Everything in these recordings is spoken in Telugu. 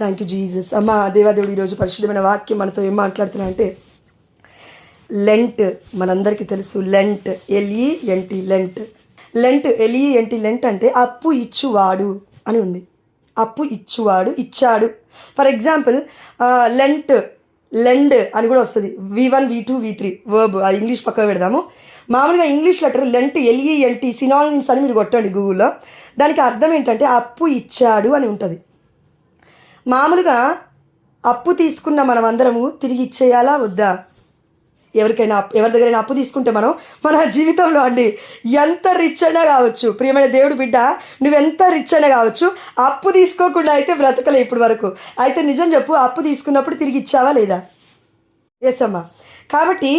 Thank you Jesus. అమ్మ దేవాదేవుడు ఈరోజు పరిశుద్ధమైన వాక్యం మనతో ఏం మాట్లాడుతున్నా అంటే, లెంట్ మనందరికీ తెలుసు. Lent LENT lent. LENT lent అంటే అప్పు ఇచ్చువాడు అని ఉంది. అప్పు ఇచ్చువాడు, ఇచ్చాడు. ఫర్ ఎగ్జాంపుల్ లెండ్ అని కూడా వస్తుంది. V1 V2 V3 verb. ఆ ఇంగ్లీష్ పక్కన పెడదాము. మామూలుగా English letter lent LENT synonyms అని మీరు కొట్టండి గూగుల్లో. దానికి అర్థం ఏంటంటే అప్పు ఇచ్చాడు అని ఉంటుంది. మామూలుగా అప్పు తీసుకున్న మనం అందరము తిరిగి ఇచ్చేయాలా వద్దా? ఎవరి దగ్గరైనా అప్పు తీసుకుంటే మన జీవితంలో అండి ఎంత రిచ్ అయినా కావచ్చు, ప్రియమైన దేవుడు బిడ్డ, నువ్వెంత రిచ్ అయినా కావచ్చు, అప్పు తీసుకోకుండా అయితే బ్రతకలే ఇప్పటి వరకు. అయితే నిజం చెప్పు, అప్పు తీసుకున్నప్పుడు తిరిగి ఇచ్చావా లేదా? ఎస్ అమ్మా. కాబట్టి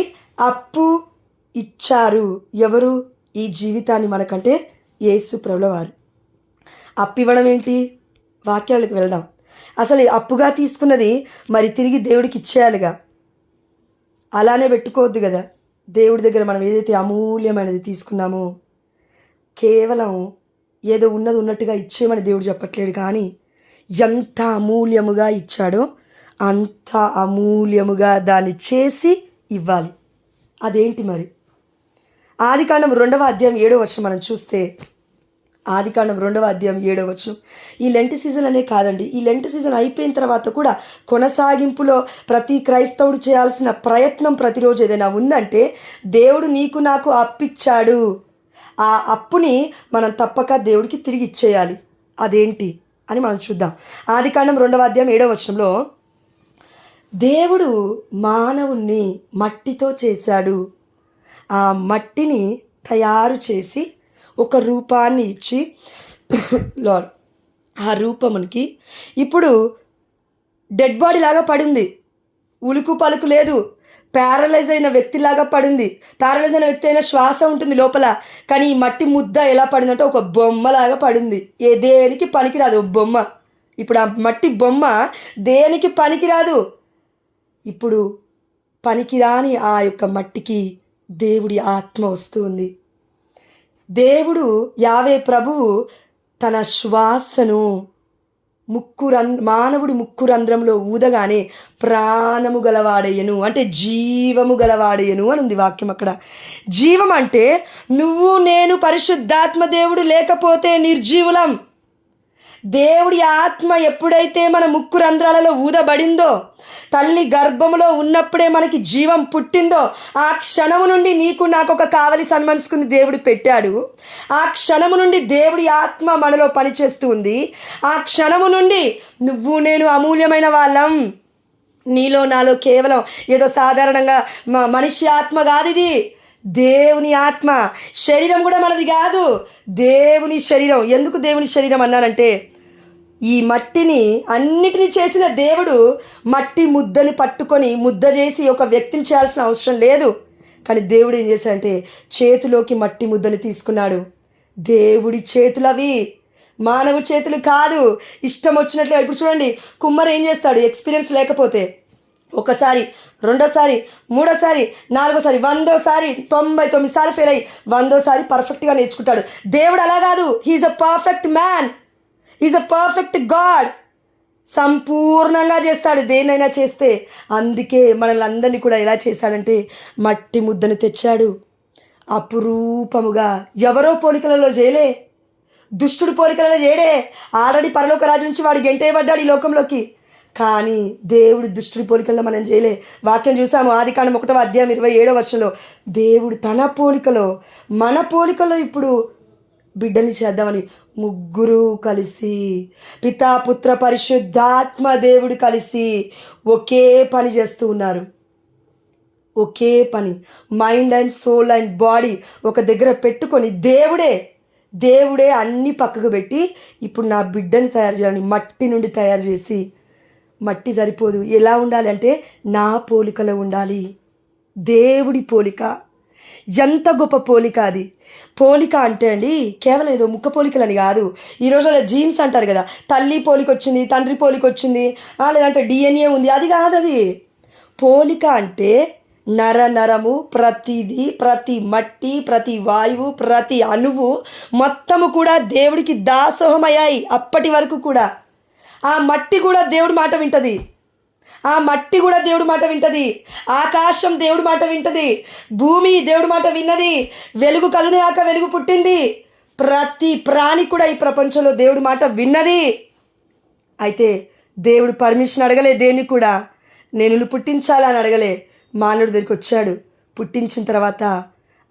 అప్పు ఇచ్చారు ఎవరు? ఈ జీవితాన్ని మనకంటే యేసు ప్రభుల వారు. అప్పు ఇవ్వడం ఏంటి? వాక్యాలకు వెళ్దాం. అసలు అప్పుగా తీసుకున్నది మరి తిరిగి దేవుడికి ఇచ్చేయాలిగా. అలానే పెట్టుకోవద్దు కదా. దేవుడి దగ్గర మనం ఏదైతే అమూల్యమైనది తీసుకున్నామో కేవలం ఏదో ఉన్నది ఉన్నట్టుగా ఇచ్చేయమని దేవుడు చెప్పట్లేడు, కానీ ఎంత అమూల్యముగా ఇచ్చాడో అంత అమూల్యముగా దాన్ని చేసి ఇవ్వాలి. అదేంటి మరి? ఆదికాండం 2వ అధ్యాయం 7వ వచనం మనం చూస్తే, ఆదికాండం 2వ అధ్యాయం 7వ వచనం. ఈ లెంట్ సీజన్ అనే కాదండి, ఈ లెంట్ సీజన్ అయిపోయిన తర్వాత కూడా కొనసాగింపులో ప్రతి క్రైస్తవుడు చేయాల్సిన ప్రయత్నం ప్రతిరోజు ఏదైనా ఉందంటే, దేవుడు నీకు నాకు అప్పిచ్చాడు, ఆ అప్పుని మనం తప్పక దేవుడికి తిరిగి ఇచ్చేయాలి. అదేంటి అని మనం చూద్దాం. ఆదికాండం 2వ అధ్యాయం 7వ వచనంలో, దేవుడు మానవుణ్ణి మట్టితో చేశాడు, ఆ మట్టిని తయారు చేసి ఒక రూపాన్ని ఇచ్చి, లార్డ్ ఆ రూపమునికి ఇప్పుడు డెడ్ బాడీ లాగా పడింది, ఉలుకు పలుకు లేదు, ప్యారలైజ్ అయిన వ్యక్తిలాగా పడింది. ప్యారలైజ్ అయిన వ్యక్తి అయినా శ్వాస ఉంటుంది లోపల, కానీ ఈ మట్టి ముద్ద ఎలా పడిందంటే ఒక బొమ్మలాగా పడింది. దేనికి పనికిరాదు బొమ్మ. ఇప్పుడు ఆ మట్టి బొమ్మ దేనికి పనికిరాదు. ఇప్పుడు పనికిరాని ఆ యొక్క మట్టికి దేవుడి ఆత్మ వస్తుంది. దేవుడు యావే ప్రభువు తన శ్వాసను మానవుడి ముక్కు రంధ్రంలో ఊదగానే ప్రాణము గలవాడయ్యను, అంటే జీవము గలవాడయ్యను అని ఉంది వాక్యం. అక్కడ జీవం అంటే నువ్వు నేను పరిశుద్ధాత్మ దేవుడు లేకపోతే నిర్జీవులం. దేవుడి ఆత్మ ఎప్పుడైతే మన ముక్కు రంధ్రాలలో ఊదబడిందో, తల్లి గర్భములో ఉన్నప్పుడే మనకి జీవం పుట్టిందో, ఆ క్షణము నుండి నీకు నాకు ఒక కావలి సన్మనసుకుని దేవుడు పెట్టాడు. ఆ క్షణము నుండి దేవుడి ఆత్మ మనలో పనిచేస్తూ ఉంది. ఆ క్షణము నుండి నువ్వు నేను అమూల్యమైన వాళ్ళం. నీలో నాలో కేవలం ఏదో సాధారణంగా మనిషి ఆత్మ కాదు, ఇది దేవుని ఆత్మ. శరీరం కూడా మనది కాదు, దేవుని శరీరం. ఎందుకు దేవుని శరీరం అన్నానంటే, ఈ మట్టిని అన్నిటినీ చేసిన దేవుడు మట్టి ముద్దని పట్టుకొని ముద్ద చేసి ఒక వ్యక్తిని చేయాల్సిన అవసరం లేదు. కానీ దేవుడు ఏం చేశాడంటే చేతిలోకి మట్టి ముద్దని తీసుకున్నాడు. దేవుడి చేతులు అవి, మానవ చేతులు కాదు. ఇష్టం వచ్చినట్లుగా ఇప్పుడు చూడండి, కుమ్మరు ఏం చేస్తాడు? ఎక్స్పీరియన్స్ లేకపోతే ఒకసారి, రెండోసారి, మూడోసారి, నాలుగోసారి, 100సారి, 99 సార్లు ఫెయిల్ అయ్యి 100సారి పర్ఫెక్ట్గా నేర్చుకుంటాడు. దేవుడు అలా కాదు. He's a perfect man, he's a perfect god. సంపూర్ణంగా చేస్తాడు దేన్నైనా చేస్తే. అందుకే మనల్ని అందరినీ కూడా ఎలా చేశాడంటే మట్టి ముద్దని తెచ్చాడు అపురూపముగా. ఎవరో పోలికలలో చేయలే, దుష్టుడు పోలికలలో చేయడే. ఆల్రెడీ పరలోక రాజు నుంచి వాడు గెంటేయబడ్డాడు ఈ లోకంలోకి. కానీ దేవుడు దుష్టుడి పోలికల్లో మనం చేయలే. వాక్యం చూసాము ఆదికాండం 1వ అధ్యాయం 27వ వచనంలో, దేవుడు తన పోలికలో మన పోలికలో ఇప్పుడు బిడ్డని చేద్దామని ముగ్గురు కలిసి, పితా పుత్ర పరిశుద్ధాత్మ దేవుడు కలిసి ఒకే పని చేస్తూ ఉన్నారు. ఒకే పని, mind and soul and body ఒక దగ్గర పెట్టుకొని దేవుడే అన్ని పక్కకు పెట్టి ఇప్పుడు నా బిడ్డని తయారు చేయాలని మట్టి నుండి తయారు చేసి, మట్టి సరిపోదు, ఎలా ఉండాలి అంటే నా పోలికలో ఉండాలి. దేవుడి పోలిక. ఎంత గొప్ప పోలిక అది. పోలిక అంటే అండి కేవలం ఏదో ముక్క పోలికలని కాదు. ఈ రోజుల్లో జీన్స్ అంటారు కదా, తల్లి పోలిక వచ్చింది, తండ్రి పోలిక వచ్చింది, లేదంటే DNA ఉంది, అది కాదు. అది పోలిక అంటే నరము, ప్రతిదీ, ప్రతి మట్టి, ప్రతి వాయువు, ప్రతి అణువు మొత్తము కూడా దేవుడికి దాసోహమయ్యాయి అప్పటి వరకు కూడా. ఆ మట్టి కూడా దేవుడి మాట వింటది. ఆ మట్టి కూడా దేవుడి మాట వింటది. ఆకాశం దేవుడి మాట వింటది. భూమి దేవుడి మాట విన్నది. వెలుగు కలుగునాక వెలుగు పుట్టింది. ప్రతి ప్రాణి కూడా ఈ ప్రపంచంలో దేవుడి మాట విన్నది. అయితే దేవుడు పర్మిషన్ అడగలే దేన్ని కూడా. నేను పుట్టించాలని అడగలే. మానవుడి దగ్గరికి వచ్చాడు. పుట్టించిన తర్వాత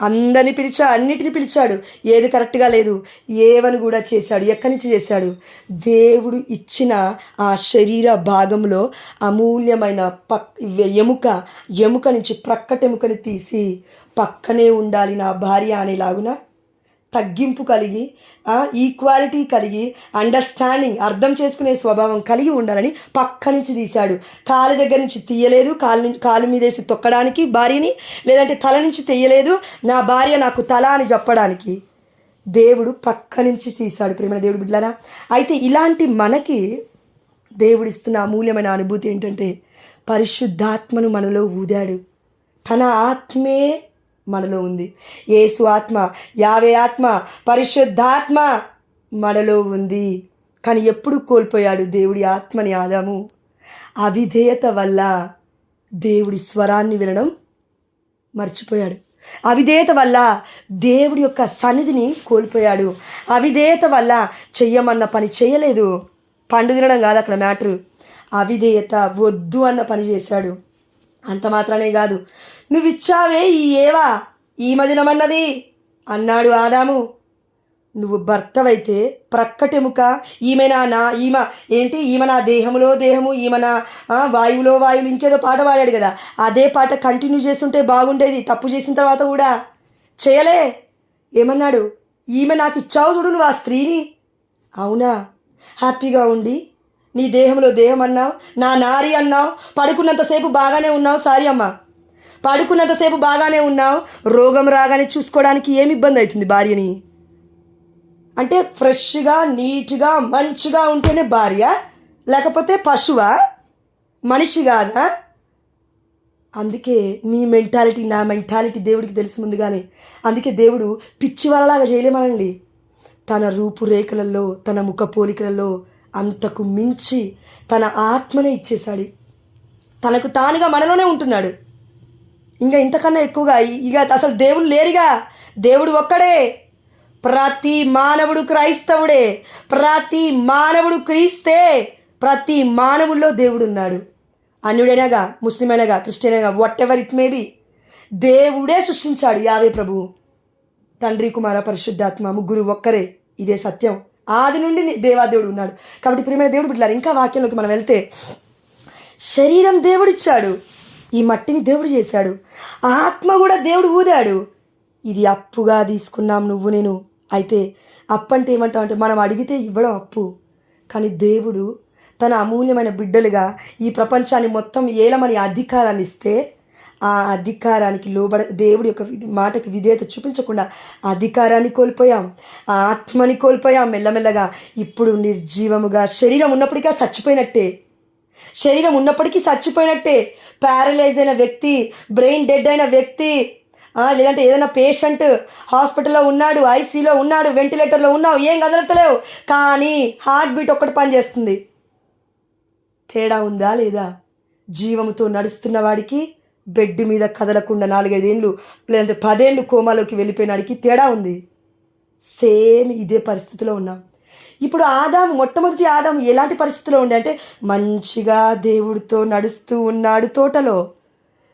అందరిని పిలిచాడు, అన్నిటిని పిలిచాడు. ఏది కరెక్ట్గా లేదు, ఏవని కూడా చేశాడు. ఎక్కడి నుంచి చేశాడు? దేవుడు ఇచ్చిన ఆ శరీర భాగంలో అమూల్యమైన ఎముక నుంచి ప్రక్కటెముకని తీసి పక్కనే ఉండాలి నా భార్య అనేలాగున తగ్గింపు కలిగి, ఈక్వాలిటీ కలిగి, అండర్స్టాండింగ్ అర్థం చేసుకునే స్వభావం కలిగి ఉండాలని పక్క నుంచి తీశాడు. కాలు దగ్గర నుంచి తీయలేదు. కాలు మీదేసి తొక్కడానికి భార్యని, లేదంటే తల నుంచి తీయలేదు. నా భార్య నాకు తల అని చెప్పడానికి దేవుడు పక్క నుంచి తీశాడు. ప్రేమ దేవుడు బిడ్డలారా, అయితే ఇలాంటి మనకి దేవుడిస్తున్న అమూల్యమైన అనుభూతి ఏంటంటే పరిశుద్ధాత్మను మనలో ఊదాడు. తన ఆత్మే మనలో ఉంది. యేసు ఆత్మ, యావే ఆత్మ, పరిశుద్ధాత్మ మనలో ఉంది. కానీ ఎప్పుడు కోల్పోయాడు దేవుడి ఆత్మని ఆదాము? అవిధేయత వల్ల దేవుడి స్వరాన్ని వినడం మర్చిపోయాడు. అవిధేయత వల్ల దేవుడి యొక్క సన్నిధిని కోల్పోయాడు. అవిధేయత వల్ల చెయ్యమన్న పని చేయలేదు. పండు తినడం కాదు అక్కడ మ్యాటరు. అవిధేయత, వద్దు అన్న పని చేశాడు. అంత మాత్రమే కాదు, నువ్వు ఇచ్చావే ఈ ఏవా ఈమె దినమన్నది అన్నాడు ఆదాము. నువ్వు భర్తవైతే ప్రక్కటెముక, ఈమె నా దేహములో దేహము, ఈమె నా వాయువులో వాయువు, ఇంకేదో పాట పాడాడు కదా, అదే పాట కంటిన్యూ చేస్తుంటే బాగుండేది. తప్పు చేసిన తర్వాత కూడా చేయలే. ఏమన్నాడు? ఈమె నాకు ఇచ్చావు చూడు నువ్వు ఆ స్త్రీని. అవునా? హ్యాపీగా ఉండి నీ దేహంలో దేహం అన్నావు, నా నారి అన్నావు, పడుకున్నంతసేపు బాగానే ఉన్నావు. సారీ అమ్మ, పడుకున్నంతసేపు బాగానే ఉన్నావు. రోగం రాగానే చూసుకోవడానికి ఏమి ఇబ్బంది అవుతుంది భార్యని? అంటే ఫ్రెష్గా, నీట్గా, మంచిగా ఉంటేనే భార్య, లేకపోతే పశువా, మనిషి కాదా? అందుకే నీ మెంటాలిటీ, నా మెంటాలిటీ దేవుడికి తెలుసు ముందుగానే. అందుకే దేవుడు పిచ్చి వాళ్ళలాగా చేయలే మనల్ని. తన రూపురేఖలలో, తన ముఖ పోలికలలో అంతకు మించి తన ఆత్మనే ఇచ్చేశాడు. తనకు తానుగా మనలోనే ఉంటున్నాడు. ఇంకా ఇంతకన్నా ఎక్కువగా ఇక అసలు దేవుడు లేరుగా. దేవుడు ఒక్కడే. ప్రతి మానవుడు క్రైస్తవుడే. ప్రతి మానవుడు క్రీస్తే. ప్రతి మానవుల్లో దేవుడు ఉన్నాడు. అన్యుడైనగా, ముస్లిం అయినగా, క్రిస్టియన్ అయినగా, whatever it may be, దేవుడే సృష్టించాడు. యావే ప్రభువు, తండ్రి, కుమార, పరిశుద్ధాత్మ ముగ్గురు ఒక్కరే. ఇదే సత్యం. ఆది నుండి దేవాదేవుడు ఉన్నాడు. కాబట్టి ప్రియమైన దేవుడు బిడ్డలారా, ఇంకా వాక్యంలోకి మనం వెళ్తే, శరీరం దేవుడిచ్చాడు, ఈ మట్టిని దేవుడు చేశాడు, ఆత్మ కూడా దేవుడు ఊదాడు. ఇది అప్పుగా తీసుకున్నాం నువ్వు నేను. అయితే అప్పు అంటే ఏమంటావు అంటే మనం అడిగితే ఇవ్వడం అప్పు. కానీ దేవుడు తన అమూల్యమైన బిడ్డలుగా ఈ ప్రపంచాన్ని మొత్తం ఏలమని అధికారాన్ని ఇస్తే, ఆ అధికారానికి దేవుడి యొక్క మాటకి విధేయత చూపించకుండా అధికారాన్ని కోల్పోయాం, ఆ ఆత్మని కోల్పోయాం మెల్లమెల్లగా. ఇప్పుడు నిర్జీవముగా శరీరం ఉన్నప్పటికీ చచ్చిపోయినట్టే. శరీరం ఉన్నప్పటికీ చచ్చిపోయినట్టే. ప్యారలైజ్ అయిన వ్యక్తి, బ్రెయిన్ డెడ్ అయిన వ్యక్తి, లేదంటే ఏదైనా పేషెంట్ హాస్పిటల్లో ఉన్నాడు, ఐసీలో ఉన్నాడు, వెంటిలేటర్లో ఉన్నావు, ఏం కదలతలేవు, కానీ హార్ట్ బీట్ ఒక్కటి పనిచేస్తుంది. తేడా ఉందా లేదా? జీవముతో నడుస్తున్న వాడికి, బెడ్ మీద కదలకుండా 4-5 ఏళ్ళు లేదంటే 10 ఏళ్ళు కోమాలోకి వెళ్ళిపోయినాడికి తేడా ఉంది. సేమ్ ఇదే పరిస్థితిలో ఉన్నాం. ఇప్పుడు మొట్టమొదటి ఆదాము ఎలాంటి పరిస్థితిలో ఉండే అంటే మంచిగా దేవుడితో నడుస్తూ ఉన్నాడు. తోటలో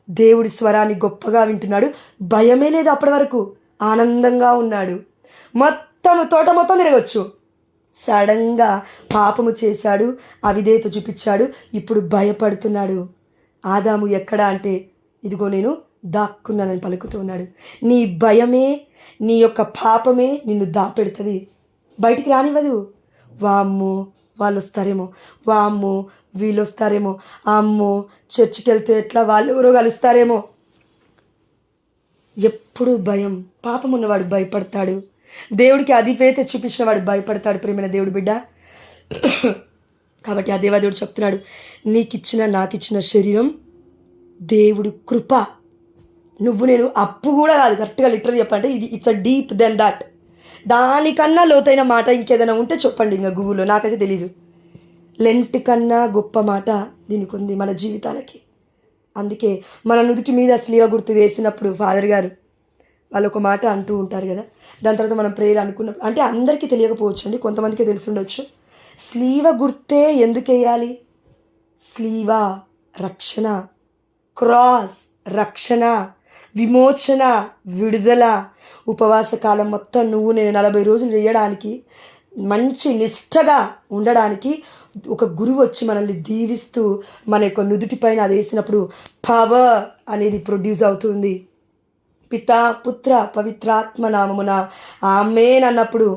దేవుడి స్వరాన్ని గొప్పగా వింటున్నాడు. భయమే లేదు అప్పటి వరకు. ఆనందంగా ఉన్నాడు. తోట మొత్తం తిరగచ్చు. సడన్గా పాపము చేశాడు, అవిధేయత చూపించాడు. ఇప్పుడు భయపడుతున్నాడు. ఆదాము ఎక్కడా అంటే, ఇదిగో నేను దాక్కున్నానని పలుకుతూ ఉన్నాడు. నీ భయమే, నీ యొక్క పాపమే నిన్ను దాపెడుతుంది, బయటికి రానివ్వదు. వామ్మో వాళ్ళు వస్తారేమో, వామ్మో వీళ్ళు వస్తారేమో, అమ్మో చర్చికి వెళ్తే ఎట్లా, వాళ్ళు ఎవరో కలుస్తారేమో. ఎప్పుడు భయం. పాపం ఉన్నవాడు భయపడతాడు. దేవుడికి అధిపేత చూపించిన వాడు భయపడతాడు. ప్రేమైన దేవుడు బిడ్డ. కాబట్టి ఆ దేవాదేవుడు చెప్తున్నాడు, నీకిచ్చిన నాకిచ్చిన శరీరం దేవుడు కృప. నువ్వు నేను అప్పు కూడా కాదు. కరెక్ట్గా లిటరల్ చెప్పాలంటే ఇది it's a deep then that. దానికన్నా లోతైన మాట ఇంకేదైనా ఉంటే చెప్పండి ఇంకా గూగుల్లో, నాకైతే తెలీదు. లెంట్ కన్నా గొప్ప మాట దీనికి ఉంది మన జీవితాలకి. అందుకే మన నుదుటి మీద స్లీవ గుర్తు వేసినప్పుడు ఫాదర్ గారు వాళ్ళు ఒక మాట అంటూ ఉంటారు కదా, దాని తర్వాత మనం ప్రేయర్ అనుకున్నప్పుడు, అంటే అందరికీ తెలియకపోవచ్చు అండి, కొంతమందికే తెలిసి ఉండొచ్చు. స్లీవ గుర్తే ఎందుకు వేయాలి? స్లీవ రక్షణ, క్రాస్ రక్షణ, విమోచన, విడుదల. ఉపవాస కాలం మొత్తం నువ్వు నేను 40 రోజులు చేయడానికి, మంచి నిష్టగా ఉండడానికి ఒక గురువు వచ్చి మనల్ని దీవిస్తూ మన యొక్క నుదుటి పైన అది వేసినప్పుడు పవర్ అనేది ప్రొడ్యూస్ అవుతుంది. పిత పుత్ర పవిత్రాత్మ నామమున ఆమేన్ అన్నప్పుడు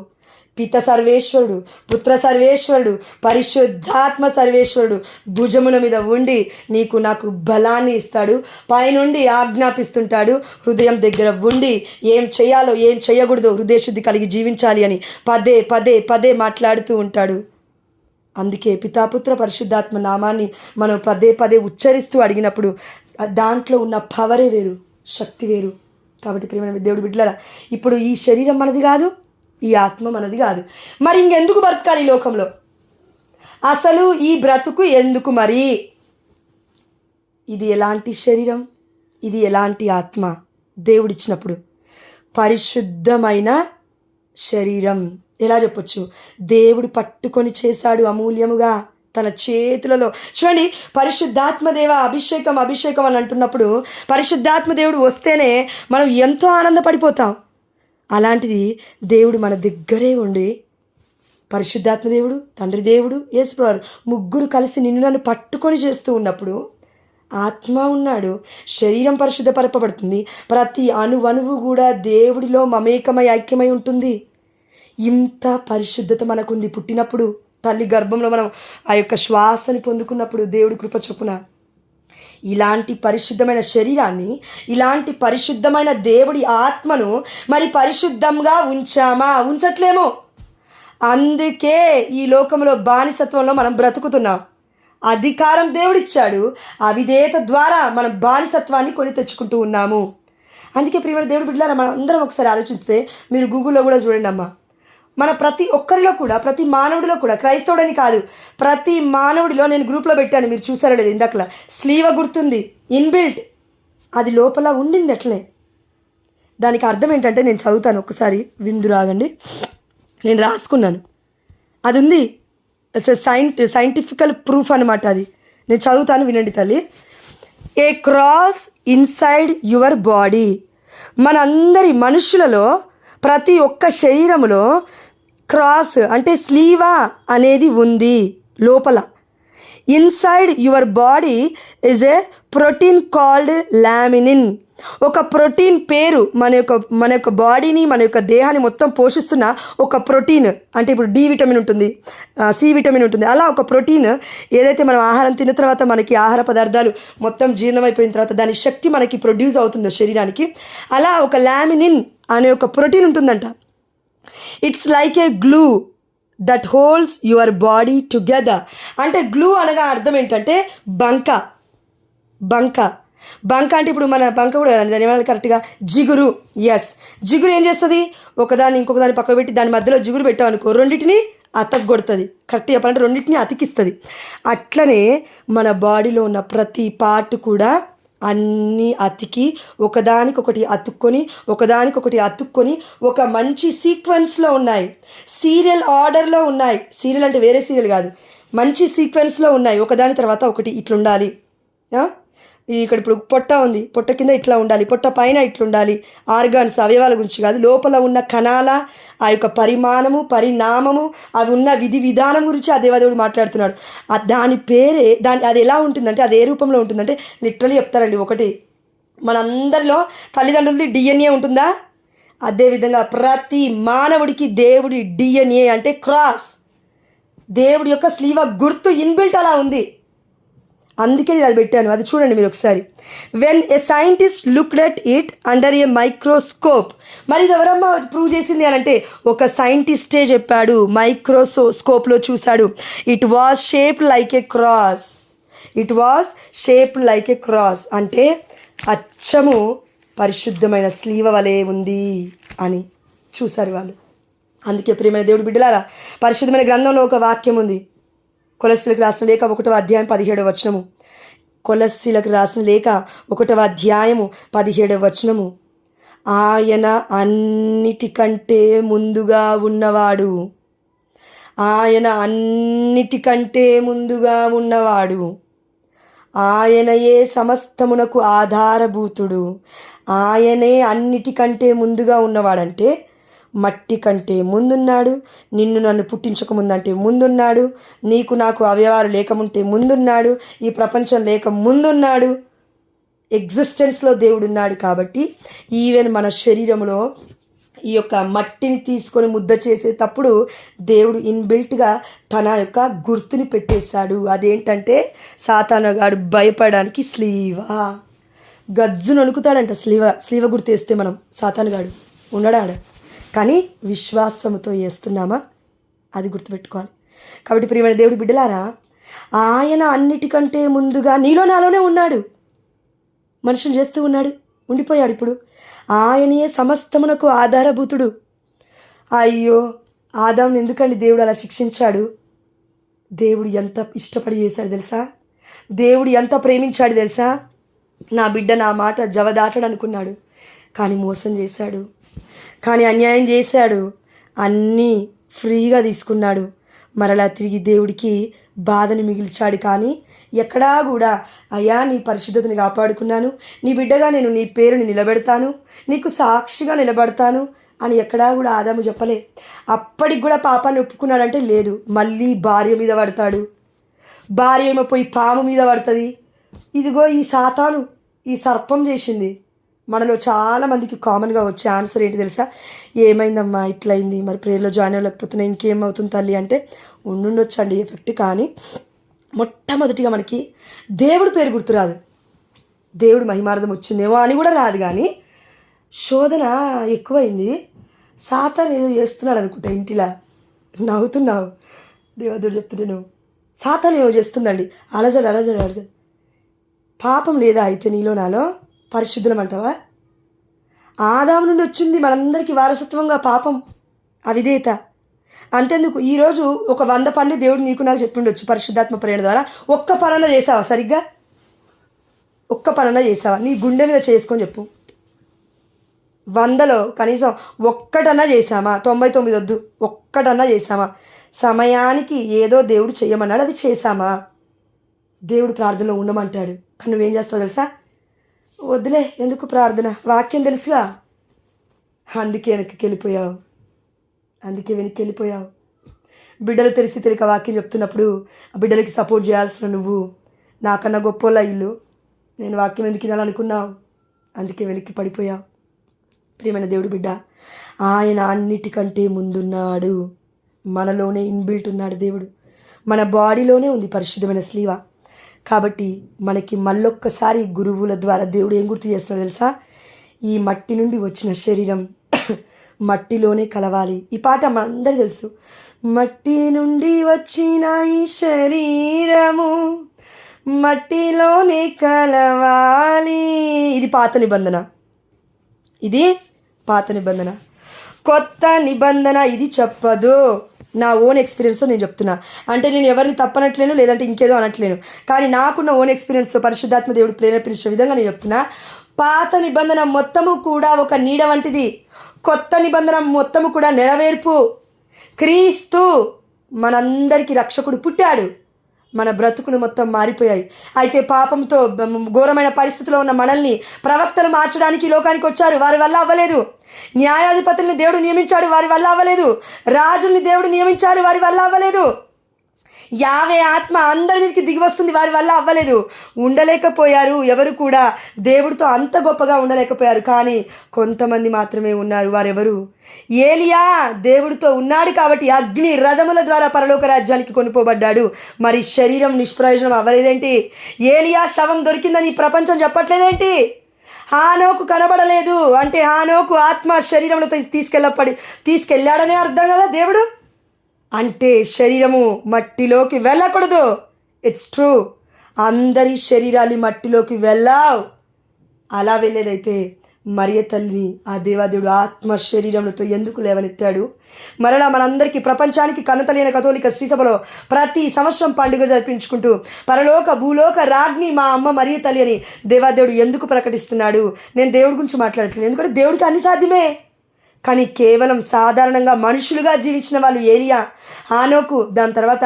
పిత సర్వేశ్వరుడు, పుత్ర సర్వేశ్వరుడు, పరిశుద్ధాత్మ సర్వేశ్వరుడు భుజముల మీద ఉండి నీకు నాకు బలాన్ని ఇస్తాడు. పైనుండి ఆజ్ఞాపిస్తుంటాడు. హృదయం దగ్గర ఉండి ఏం చేయాలో ఏం చేయకూడదో హృదయశుద్ధి కలిగి జీవించాలి అని పదే పదే పదే మాట్లాడుతూ ఉంటాడు. అందుకే పితాపుత్ర పరిశుద్ధాత్మ నామాన్ని మనం పదే పదే ఉచ్చరిస్తూ అడిగినప్పుడు దాంట్లో ఉన్న పవరే వేరు, శక్తి వేరు. కాబట్టి ప్రియమైన దేవుడు బిడ్డలారా, ఇప్పుడు ఈ శరీరం మనది కాదు, ఈ ఆత్మ మనది కాదు. మరి ఇంకెందుకు బ్రతకాలి ఈ లోకంలో? అసలు ఈ బ్రతుకు ఎందుకు? మరి ఇది ఎలాంటి శరీరం, ఇది ఎలాంటి ఆత్మ? దేవుడిచ్చినప్పుడు పరిశుద్ధమైన శరీరం. ఎలా చెప్పొచ్చు? దేవుడు పట్టుకొని చేశాడు అమూల్యముగా తన చేతులలో. చూడండి, పరిశుద్ధాత్మదేవ అభిషేకం అభిషేకం అని అంటున్నప్పుడు పరిశుద్ధాత్మ దేవుడు వస్తేనే మనం ఎంతో ఆనందపడిపోతాం. అలాంటిది దేవుడు మన దగ్గరే ఉండి, పరిశుద్ధాత్మ దేవుడు, తండ్రి దేవుడు, యేసుప్రభువు ముగ్గురు కలిసి నిన్ను నన్ను పట్టుకొని చేస్తూ ఉన్నప్పుడు ఆత్మ ఉన్నాడు, శరీరం పరిశుద్ధపరపబడుతుంది, ప్రతి అణువణువు కూడా దేవుడిలో మమేకమై ఐక్యమై ఉంటుంది. ఇంత పరిశుద్ధత మనకుంది. పుట్టినప్పుడు తల్లి గర్భంలో మనం ఆ యొక్క శ్వాసని పొందుకున్నప్పుడు దేవుడి కృప చొప్పున ఇలాంటి పరిశుద్ధమైన శరీరాన్ని, ఇలాంటి పరిశుద్ధమైన దేవుడి ఆత్మను మరి పరిశుద్ధంగా ఉంచామా? ఉంచట్లేమో. అందుకే ఈ లోకంలో బానిసత్వంలో మనం బ్రతుకుతున్నాం. అధికారం దేవుడిచ్చాడు, అవిధేయత ద్వారా మనం బానిసత్వాన్ని కొని తెచ్చుకుంటూ ఉన్నాము. అందుకే ప్రియమైన దేవుడి బిడ్డలారా, మనం అందరం ఒకసారి ఆలోచిస్తే, మీరు గూగుల్లో కూడా చూడండి అమ్మా, మన ప్రతి ఒక్కరిలో కూడా, ప్రతి మానవుడిలో కూడా, క్రైస్తవుడని కాదు, ప్రతి మానవుడిలో, నేను గ్రూప్లో పెట్టాను, మీరు చూసారో లేదు ఇందాకలా, స్లీవ గుర్తుంది ఇన్బిల్ట్, అది లోపల ఉండింది అట్లే. దానికి అర్థం ఏంటంటే నేను చదువుతాను, ఒక్కసారి విందురాగండి, నేను రాసుకున్నాను, అది ఉంది. ఇట్స్ సైంటిఫికల్ ప్రూఫ్ అనమాట. అది నేను చదువుతాను, వినండి తల్లి. ఏ క్రాస్ ఇన్సైడ్ యువర్ బాడీ. మనందరి మనుషులలో ప్రతి ఒక్క శరీరములో క్రాస్ అంటే స్లీవ అనేది ఉంది లోపల. Inside your body is a protein called laminin. ఒక ప్రోటీన్ పేరు, మన యొక్క బాడీని, మన యొక్క దేహాన్ని మొత్తం పోషిస్తున్న ఒక ప్రోటీన్. అంటే ఇప్పుడు డి విటమిన్ ఉంటుంది, సి విటమిన్ ఉంటుంది, అలా ఒక ప్రోటీన్ ఏదైతే మనం ఆహారం తిన్న తర్వాత మనకి ఆహార పదార్థాలు మొత్తం జీర్ణమైపోయిన తర్వాత దాని శక్తి మనకి ప్రొడ్యూస్ అవుతుందో శరీరానికి, అలా ఒక లామినిన్ అనే ఒక ప్రోటీన్ ఉంటుందంట. It's like A glue that holds your body together. అంటే గ్లూ అనగా అర్థం ఏంటంటే బంక. బంక అంటే ఇప్పుడు మన బంక కూడా కదండి, దాని ఏమన్నా కరెక్ట్గా జిగురు. ఎస్, జిగురు ఏం చేస్తుంది? ఒకదాన్ని ఇంకొకదాన్ని పక్క పెట్టి దాని మధ్యలో జిగురు పెట్టామనుకో, రెండింటిని అతకొడుతుంది. కరెక్ట్ చెప్పాలంటే రెండింటిని అతికిస్తుంది. అట్లనే మన బాడీలో ఉన్న ప్రతి పార్ట్ కూడా అన్నీ అతికి ఒకదానికొకటి అతుక్కొని ఒక మంచి సీక్వెన్స్లో ఉన్నాయి, సీరియల్ ఆర్డర్లో ఉన్నాయి. సీరియల్ అంటే వేరే సీరియల్ కాదు, మంచి సీక్వెన్స్లో ఉన్నాయి, ఒకదాని తర్వాత ఒకటి ఇట్లుండాలి. ఇక్కడ ఇప్పుడు పొట్ట ఉంది, పొట్ట కింద ఇట్లా ఉండాలి, పొట్ట పైన ఇట్లుండాలి. ఆర్గాన్స్, అవయవాల గురించి కాదు, లోపల ఉన్న కణాల ఆ యొక్క పరిణామము అవి ఉన్న విధి విధానం గురించి ఆ దేవదేవుడు మాట్లాడుతున్నాడు. దాని పేరే అది ఎలా ఉంటుందంటే, అది ఏ రూపంలో ఉంటుందంటే లిటరలీ చెప్తారండి. ఒకటి, మనందరిలో తల్లిదండ్రులది డిఎన్ఏ ఉంటుందా? అదేవిధంగా ప్రతి మానవుడికి దేవుడి డిఎన్ఏ అంటే క్రాస్, దేవుడి యొక్క స్లీవ గుర్తు ఇన్బిల్ట్ అలా ఉంది. అందుకే నేను అది పెట్టాను, అది చూడండి మీరు ఒకసారి. When a scientist looked at it under A microscope. మరి ఇది ఎవరమ్మా ప్రూవ్ చేసింది అని అంటే ఒక సైంటిస్టే చెప్పాడు, మైక్రోస్కోప్లో చూశాడు. It was shaped like A cross. అంటే అచ్చము పరిశుద్ధమైన స్లీవ వలె ఉంది అని చూశారు వాళ్ళు. అందుకే ప్రియమైన దేవుడి బిడ్డలారా, పరిశుద్ధమైన గ్రంథంలో ఒక వాక్యం ఉంది, కొలస్సీలకు రాసిన లేఖ 1వ అధ్యాయం 17వ వచనము. కొలస్సీలకు రాసిన లేఖ 1వ అధ్యాయము 17వ వచనము. ఆయన అన్నిటికంటే ముందుగా ఉన్నవాడు. ఆయన అన్నిటికంటే ముందుగా ఉన్నవాడు. ఆయనయే సమస్తమునకు ఆధారభూతుడు. ఆయనే అన్నిటికంటే ముందుగా ఉన్నవాడంటే మట్టి కంటే ముందున్నాడు. నిన్ను నన్ను పుట్టించక ముందంటే ముందున్నాడు. నీకు నాకు అవయవాలు లేకముంటే ముందున్నాడు. ఈ ప్రపంచం లేక ముందున్నాడు. ఎగ్జిస్టెన్స్లో దేవుడు ఉన్నాడు. కాబట్టి ఈవెన్ మన శరీరంలో ఈ యొక్క మట్టిని తీసుకొని ముద్ద చేసేటప్పుడు దేవుడు ఇన్బిల్ట్గా తన యొక్క గుర్తుని పెట్టేశాడు. అదేంటంటే సాతానుగాడు భయపడడానికి స్లీవా. గజ్జును వణుకుతాడంట స్లీవ గుర్తు వేస్తే మనం. సాతానుగాడు ఉండడాడు. కానీ విశ్వాసముతో వేస్తున్నామా అది గుర్తుపెట్టుకోవాలి. కాబట్టి ప్రియమైన దేవుడి బిడ్డలారా, ఆయన అన్నిటికంటే ముందుగా నీలో నాలోనే ఉన్నాడు. మనుషులు చేస్తూ ఉన్నాడు, ఉండిపోయాడు. ఇప్పుడు ఆయనే సమస్తమునకు ఆధారభూతుడు. అయ్యో, ఆదాముని ఎందుకండి దేవుడు అలా శిక్షించాడు? దేవుడు ఎంత ఇష్టపడి చేశాడు తెలుసా? దేవుడు ఎంత ప్రేమించాడు తెలుసా? నా బిడ్డ నా మాట జవదాటడు అనుకున్నాడు, కానీ మోసం చేశాడు, కానీ అన్యాయం చేశాడు. అన్నీ ఫ్రీగా తీసుకున్నాడు. మరలా తిరిగి దేవుడికి బాధను మిగిల్చాడు. కానీ ఎక్కడా కూడా అయ్యా నీ పరిశుద్ధతని కాపాడుకున్నాను, నీ బిడ్డగా నేను నీ పేరుని నిలబెడతాను, నీకు సాక్షిగా నిలబడతాను అని ఎక్కడా కూడా ఆదాము చెప్పలే. అప్పటికి కూడా పాపాన్ని ఒప్పుకున్నాడంటే లేదు. మళ్ళీ భార్య మీద పడతాడు. భార్య ఏమో పోయి పాము మీద పడుతుంది. ఇదిగో ఈ సాతాను, ఈ సర్పం చేసింది. మనలో చాలామందికి కామన్గా వచ్చే ఆన్సర్ ఏంటి తెలుసా? ఏమైందమ్మా ఇట్లయింది, మరి ప్రేయర్లో జాయిన్ అవ్వలేకపోతున్నా, ఇంకేమవుతుంది తల్లి అంటే ఉండుండొచ్చండి ఎఫెక్ట్. కానీ మొట్టమొదటిగా మనకి దేవుడు పేరు గుర్తురాదు. దేవుడు మహిమార్థం వచ్చిందేమో అని కూడా రాదు. కానీ శోధన ఎక్కువైంది. సాతాను ఏదో చేస్తున్నాడు అనుకుంటా ఇంటిలా. నవ్వుతున్నావు, దేవదేవుడు చెప్తుంటే నువ్వు. సాతాను ఏమో చేస్తుందండి, అలజడు. పాపం లేదా అయితే నీలో నాలో? పరిశుద్ధులం అంటావా? ఆదాము నుండి వచ్చింది మనందరికీ వారసత్వంగా పాపం, అవిధేయత. అంతెందుకు, ఈరోజు ఒక 100 పనులు దేవుడు నీకు నాకు చెప్పిండొచ్చు పరిశుద్ధాత్మ ప్రేరణ ద్వారా. ఒక్క పనన్నా చేసావా? సరిగ్గా ఒక్క పనన్నా చేసావా? నీ గుండె మీద చేసుకొని చెప్పు. 100లో కనీసం ఒక్కటన్నా చేసామా? 99 వద్దు, ఒక్కటన్నా చేసామా? సమయానికి ఏదో దేవుడు చెయ్యమన్నాడు, అది చేసామా? దేవుడు ప్రార్థనలో ఉండమంటాడు. కానీ నువ్వేం చేస్తావు తెలుసా? వద్దులే, ఎందుకు ప్రార్థన, వాక్యం తెలుసుగా, అందుకే వెనక్కి వెళ్ళిపోయావు. బిడ్డలు తెలియక వాక్యం చెప్తున్నప్పుడు ఆ బిడ్డలకి సపోర్ట్ చేయాల్సిన నువ్వు నాకన్నా గొప్పోళ్ళ ఇల్లు, నేను వాక్యం ఎందుకు వినాలనుకున్నావు, అందుకే వెనక్కి పడిపోయావు. ప్రియమైన దేవుడు బిడ్డ, ఆయన అన్నిటికంటే ముందున్నాడు. మనలోనే ఇన్బిల్ట్ ఉన్నాడు దేవుడు. మన బాడీలోనే ఉంది పరిశుద్ధమైన స్లీవ. కాబట్టి మనకి మళ్ళొక్కసారి గురువుల ద్వారా దేవుడు ఏం గుర్తు చేస్తున్నాడు తెలుసా? ఈ మట్టి నుండి వచ్చిన శరీరం మట్టిలోనే కలవాలి. ఈ పాట మనందరికీ తెలుసు. మట్టి నుండి వచ్చిన ఈ శరీరము మట్టిలోనే కలవాలి. ఇది పాత నిబంధన. కొత్త నిబంధన ఇది చెప్పదు. నా ఓన్ ఎక్స్పీరియన్స్తో నేను చెప్తున్నా. అంటే నేను ఎవరిని తప్పనట్లేను, లేదంటే ఇంకేదో అనట్లేను. కానీ నాకున్న ఓన్ ఎక్స్పీరియన్స్తో పరిశుద్ధాత్మ దేవుడు ప్రేరేపించిన విధంగా నేను చెప్తున్నా. పాత నిబంధన మొత్తము కూడా ఒక నీడ వంటిది. కొత్త నిబంధన మొత్తము కూడా నెరవేర్పు. క్రీస్తు మనందరికీ రక్షకుడు పుట్టాడు. మన బ్రతుకులు మొత్తం మారిపోయాయి. అయితే పాపంతో ఘోరమైన పరిస్థితిలో ఉన్న మనల్ని ప్రవక్తలు మార్చడానికి లోకానికి వచ్చారు, వారి వల్ల అవ్వలేదు. న్యాయాధిపతుల్ని దేవుడు నియమించాడు, వారి వల్ల అవ్వలేదు. రాజుల్ని దేవుడు నియమించాడు, వారి వల్ల అవ్వలేదు. యావే ఆత్మ అందరి మీదకి దిగి వస్తుంది, వారి వల్ల అవ్వలేదు. ఉండలేకపోయారు, ఎవరు కూడా దేవుడితో అంత గొప్పగా ఉండలేకపోయారు. కానీ కొంతమంది మాత్రమే ఉన్నారు. వారెవరు? ఏలియా దేవుడితో ఉన్నాడు కాబట్టి అగ్ని రథముల ద్వారా పరలోక రాజ్యానికి కొనుపోబడ్డాడు. మరి శరీరం నిష్ప్రయోజనం అవ్వలేదేంటి? ఏలియా శవం దొరికిందని ప్రపంచం చెప్పట్లేదేంటి? హానోకు కనబడలేదు అంటే హానోకు ఆత్మ శరీరంలో తీసుకెళ్ళాడనే అర్థం కదా దేవుడు. అంటే శరీరము మట్టిలోకి వెళ్ళకూడదు. ఇట్స్ ట్రూ, అందరి శరీరాలు మట్టిలోకి వెళ్ళావు. అలా వెళ్ళేదైతే మరియ తల్లిని ఆ దేవాదేవుడు ఆత్మ శరీరములతో ఎందుకు లేవనెత్తాడు? మరలా మనందరికీ ప్రపంచానికి కన్నతలైన కథోలిక శ్రీసభలో ప్రతి సంవత్సరం పండుగ జరిపించుకుంటూ పరలోక భూలోక రాజ్ఞి మా అమ్మ మరియ తల్లి అని దేవాదేవుడు ఎందుకు ప్రకటిస్తున్నాడు? నేను దేవుడి గురించి మాట్లాడట్లేదు, ఎందుకంటే దేవుడికి అన్ని సాధ్యమే. కానీ కేవలం సాధారణంగా మనుషులుగా జీవించిన వాళ్ళు ఏలియా, హానోకు, దాని తర్వాత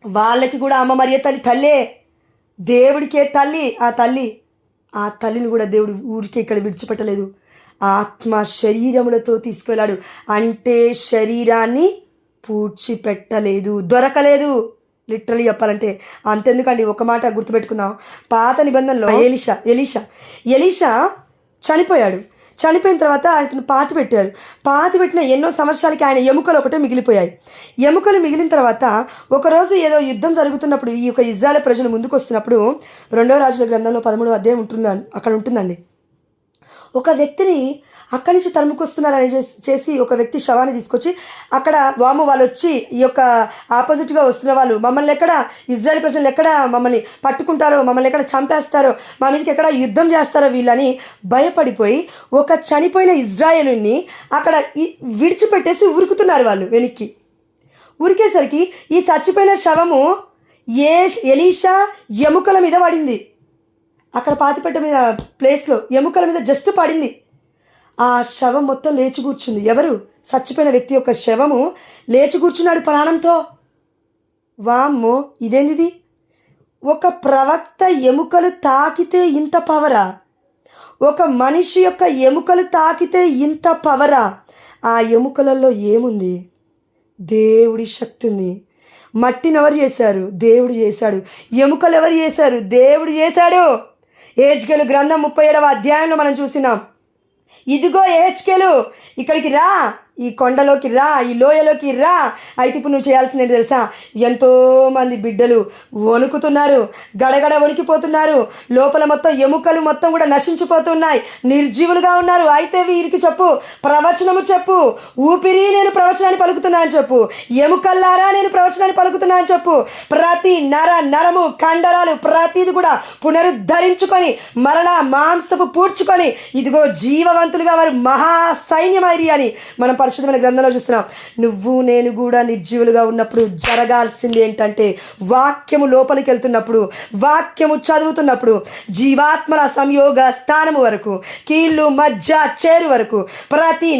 వాళ్ళకి కూడా అమ్మ మరియ తల్లి తల్లే, దేవుడికే తల్లి. ఆ తల్లిని కూడా దేవుడు ఊరికే ఇక్కడ విడిచిపెట్టలేదు, ఆత్మ శరీరములతో తీసుకువెళ్ళాడు. అంటే శరీరాన్ని పూడ్చిపెట్టలేదు, దొరకలేదు. లిటరలీ చెప్పాలంటే అంతెందుకండి, ఒక మాట గుర్తుపెట్టుకుందాం. పాత నిబంధనలో ఎలీషా చనిపోయాడు. చనిపోయిన తర్వాత ఆయనను పాతి పెట్టిన ఎన్నో సంవత్సరాలకి ఆయన ఎముకలు ఒకటే మిగిలిపోయాయి. ఎముకలు మిగిలిన తర్వాత ఒకరోజు ఏదో యుద్ధం జరుగుతున్నప్పుడు ఈ యొక్క ఇజ్రాయేల్ ప్రజలు ముందుకు వస్తున్నప్పుడు 2వ రాజుల గ్రంథంలో 13వ అధ్యాయం అక్కడ ఉంటుందండి. ఒక వ్యక్తిని అక్కడి నుంచి తరుముకొస్తున్నారని చేసి ఒక వ్యక్తి శవాన్ని తీసుకొచ్చి అక్కడ వాము వాళ్ళు వచ్చి ఈ యొక్క ఆపోజిట్గా వస్తున్న వాళ్ళు మమ్మల్ని ఎక్కడ, ఇజ్రాయేల్ ప్రజలు ఎక్కడ మమ్మల్ని పట్టుకుంటారో, మమ్మల్ని ఎక్కడ చంపేస్తారో, మా మీదకి ఎక్కడ యుద్ధం చేస్తారో వీళ్ళని భయపడిపోయి ఒక చనిపోయిన ఇజ్రాయేలుని అక్కడ విడిచిపెట్టేసి ఉరుకుతున్నారు వాళ్ళు వెనక్కి. ఉరికేసరికి ఈ చచ్చిపోయిన శవము ఎలీషా ఎముకల మీద పడింది. అక్కడ పాతిపెట్ట మీద ప్లేస్లో ఎముకల మీద జస్ట్ పడింది. ఆ శవం మొత్తం లేచి కూర్చుంది. ఎవరు? చచ్చిపోయిన వ్యక్తి యొక్క శవము లేచి కూర్చున్నాడు ప్రాణంతో. వామ్మో, ఇదేంటిది? ఒక ప్రవక్త ఎముకలు తాకితే ఇంత పవరా? ఒక మనిషి యొక్క ఎముకలు తాకితే ఇంత పవరా? ఆ ఎముకలలో ఏముంది? దేవుడి శక్తి ఉంది. మట్టిని ఎవరు చేశారు? దేవుడు చేశాడు. ఎముకలు ఎవరు చేశారు? దేవుడు చేశాడు. యెహెజ్కేలు గ్రంథం 37వ అధ్యాయంలో మనం చూసినాం. ఇదిగో యెహెజ్కేలు, ఇక్కడికి రా, ఈ కొండలోకి రా, ఈ లోయలోకి రా. అయితే ఇప్పుడు నువ్వు చేయాల్సింది ఏంటి తెలుసా? ఎంతోమంది బిడ్డలు వణుకుతున్నారు, గడగడ వణికిపోతున్నారు, లోపల మొత్తం ఎముకలు మొత్తం కూడా నశించిపోతున్నాయి, నిర్జీవులుగా ఉన్నారు. అయితే వీరికి చెప్పు, ప్రవచనము చెప్పు, ఊపిరి నేను ప్రవచనాన్ని పలుకుతున్నా అని చెప్పు, ఎముకల్లారా నేను ప్రవచనాన్ని పలుకుతున్నా అని చెప్పు. ప్రతి నరము కండరాలు ప్రతిది కూడా పునరుద్ధరించుకొని మరలా మాంసపు పూడ్చుకొని ఇదిగో జీవవంతులుగా వారు మహాసైన్యమైరి అని మనం పరిశుద్ధమైన గ్రంథంలో చూస్తున్నాం. నువ్వు నేను కూడా నిర్జీవులుగా ఉన్నప్పుడు జరగాల్సింది ఏంటంటే వాక్యము లోపలికి వెళ్తున్నప్పుడు, వాక్యము చదువుతున్నప్పుడు జీవాత్మల సంయోగ స్థానము వరకు, కీళ్ళు మధ్య చేరు వరకు, ప్రతి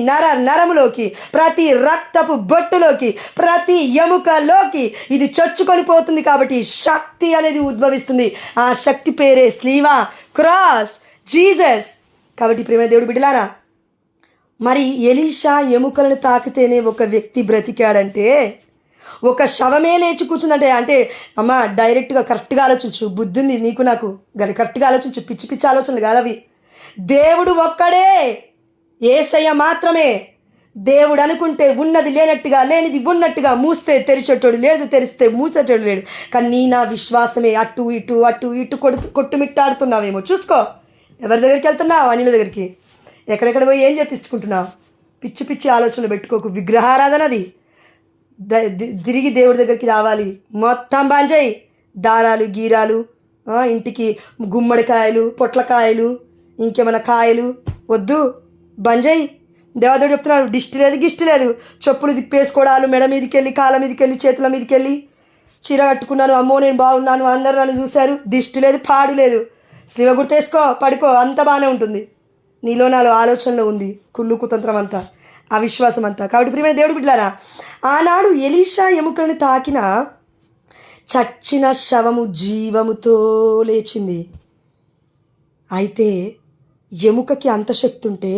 నరములోకి, ప్రతి రక్తపు బొట్టులోకి, ప్రతి ఎముకలోకి ఇది చొచ్చుకొని పోతుంది. కాబట్టి శక్తి అనేది ఉద్భవిస్తుంది. ఆ శక్తి పేరే స్లీవా, క్రాస్, జీసస్. కాబట్టి ప్రియమైన దేవుడు బిడ్డలారా, మరి ఎలీషా ఎముకలను తాకితేనే ఒక వ్యక్తి బ్రతికాడంటే, ఒక శవమే లేచి కూర్చుందంటే, అంటే అమ్మ డైరెక్ట్గా కరెక్ట్గా ఆలోచించు, బుద్ధుంది నీకు నాకు, కరెక్ట్గా ఆలోచించు, పిచ్చి పిచ్చి ఆలోచనలు కాదవి. దేవుడు ఒక్కడే, యేసయ్య మాత్రమే. దేవుడు అనుకుంటే ఉన్నది లేనట్టుగా, లేనిది ఉన్నట్టుగా, మూస్తే తెరిచేటోడు లేదు, తెరిస్తే మూసేటోడు లేడు. కానీ నా విశ్వాసమే అటు ఇటు కొట్టుమిట్టాడుతున్నావేమో చూసుకో. ఎవరి దగ్గరికి వెళ్తున్నావు? అనిల దగ్గరికి. ఎక్కడెక్కడ పోయి ఏం చేపించుకుంటున్నావు? పిచ్చి పిచ్చి ఆలోచనలు పెట్టుకోకు. విగ్రహారాధనది. తిరిగి దేవుడి దగ్గరికి రావాలి. మొత్తం బంజాయి. దారాలు గీరాలు, ఇంటికి గుమ్మడికాయలు, పొట్లకాయలు, ఇంకేమైనా కాయలు వద్దు, బంజాయి. దేవదేవుడు చెప్తున్నాడు, గిష్టి లేదు. చెప్పులు తిప్పేసుకోవడాలు, మెడ మీదకి వెళ్ళి, కాళ్ళ మీదకి వెళ్ళి, చేతుల మీదకి వెళ్ళి, చీర కట్టుకున్నాను, అమ్మో నేను బాగున్నాను, అందరూ నన్ను చూశారు, దిష్టి లేదు, పాడు లేదు. స్లీవ గుర్తేసుకో, పడుకో, అంత బాగానే ఉంటుంది. నీలో నాలో ఆలోచనలో ఉంది కుళ్ళు కుతంత్రం అంతా, అవిశ్వాసం అంతా. కాబట్టి ప్రియమైన దేవుడు బిడ్డలారా, ఆనాడు ఎలీషా ఎముకలను తాకిన చచ్చిన శవము జీవముతో లేచింది. అయితే ఎముకకి అంత శక్తి ఉంటే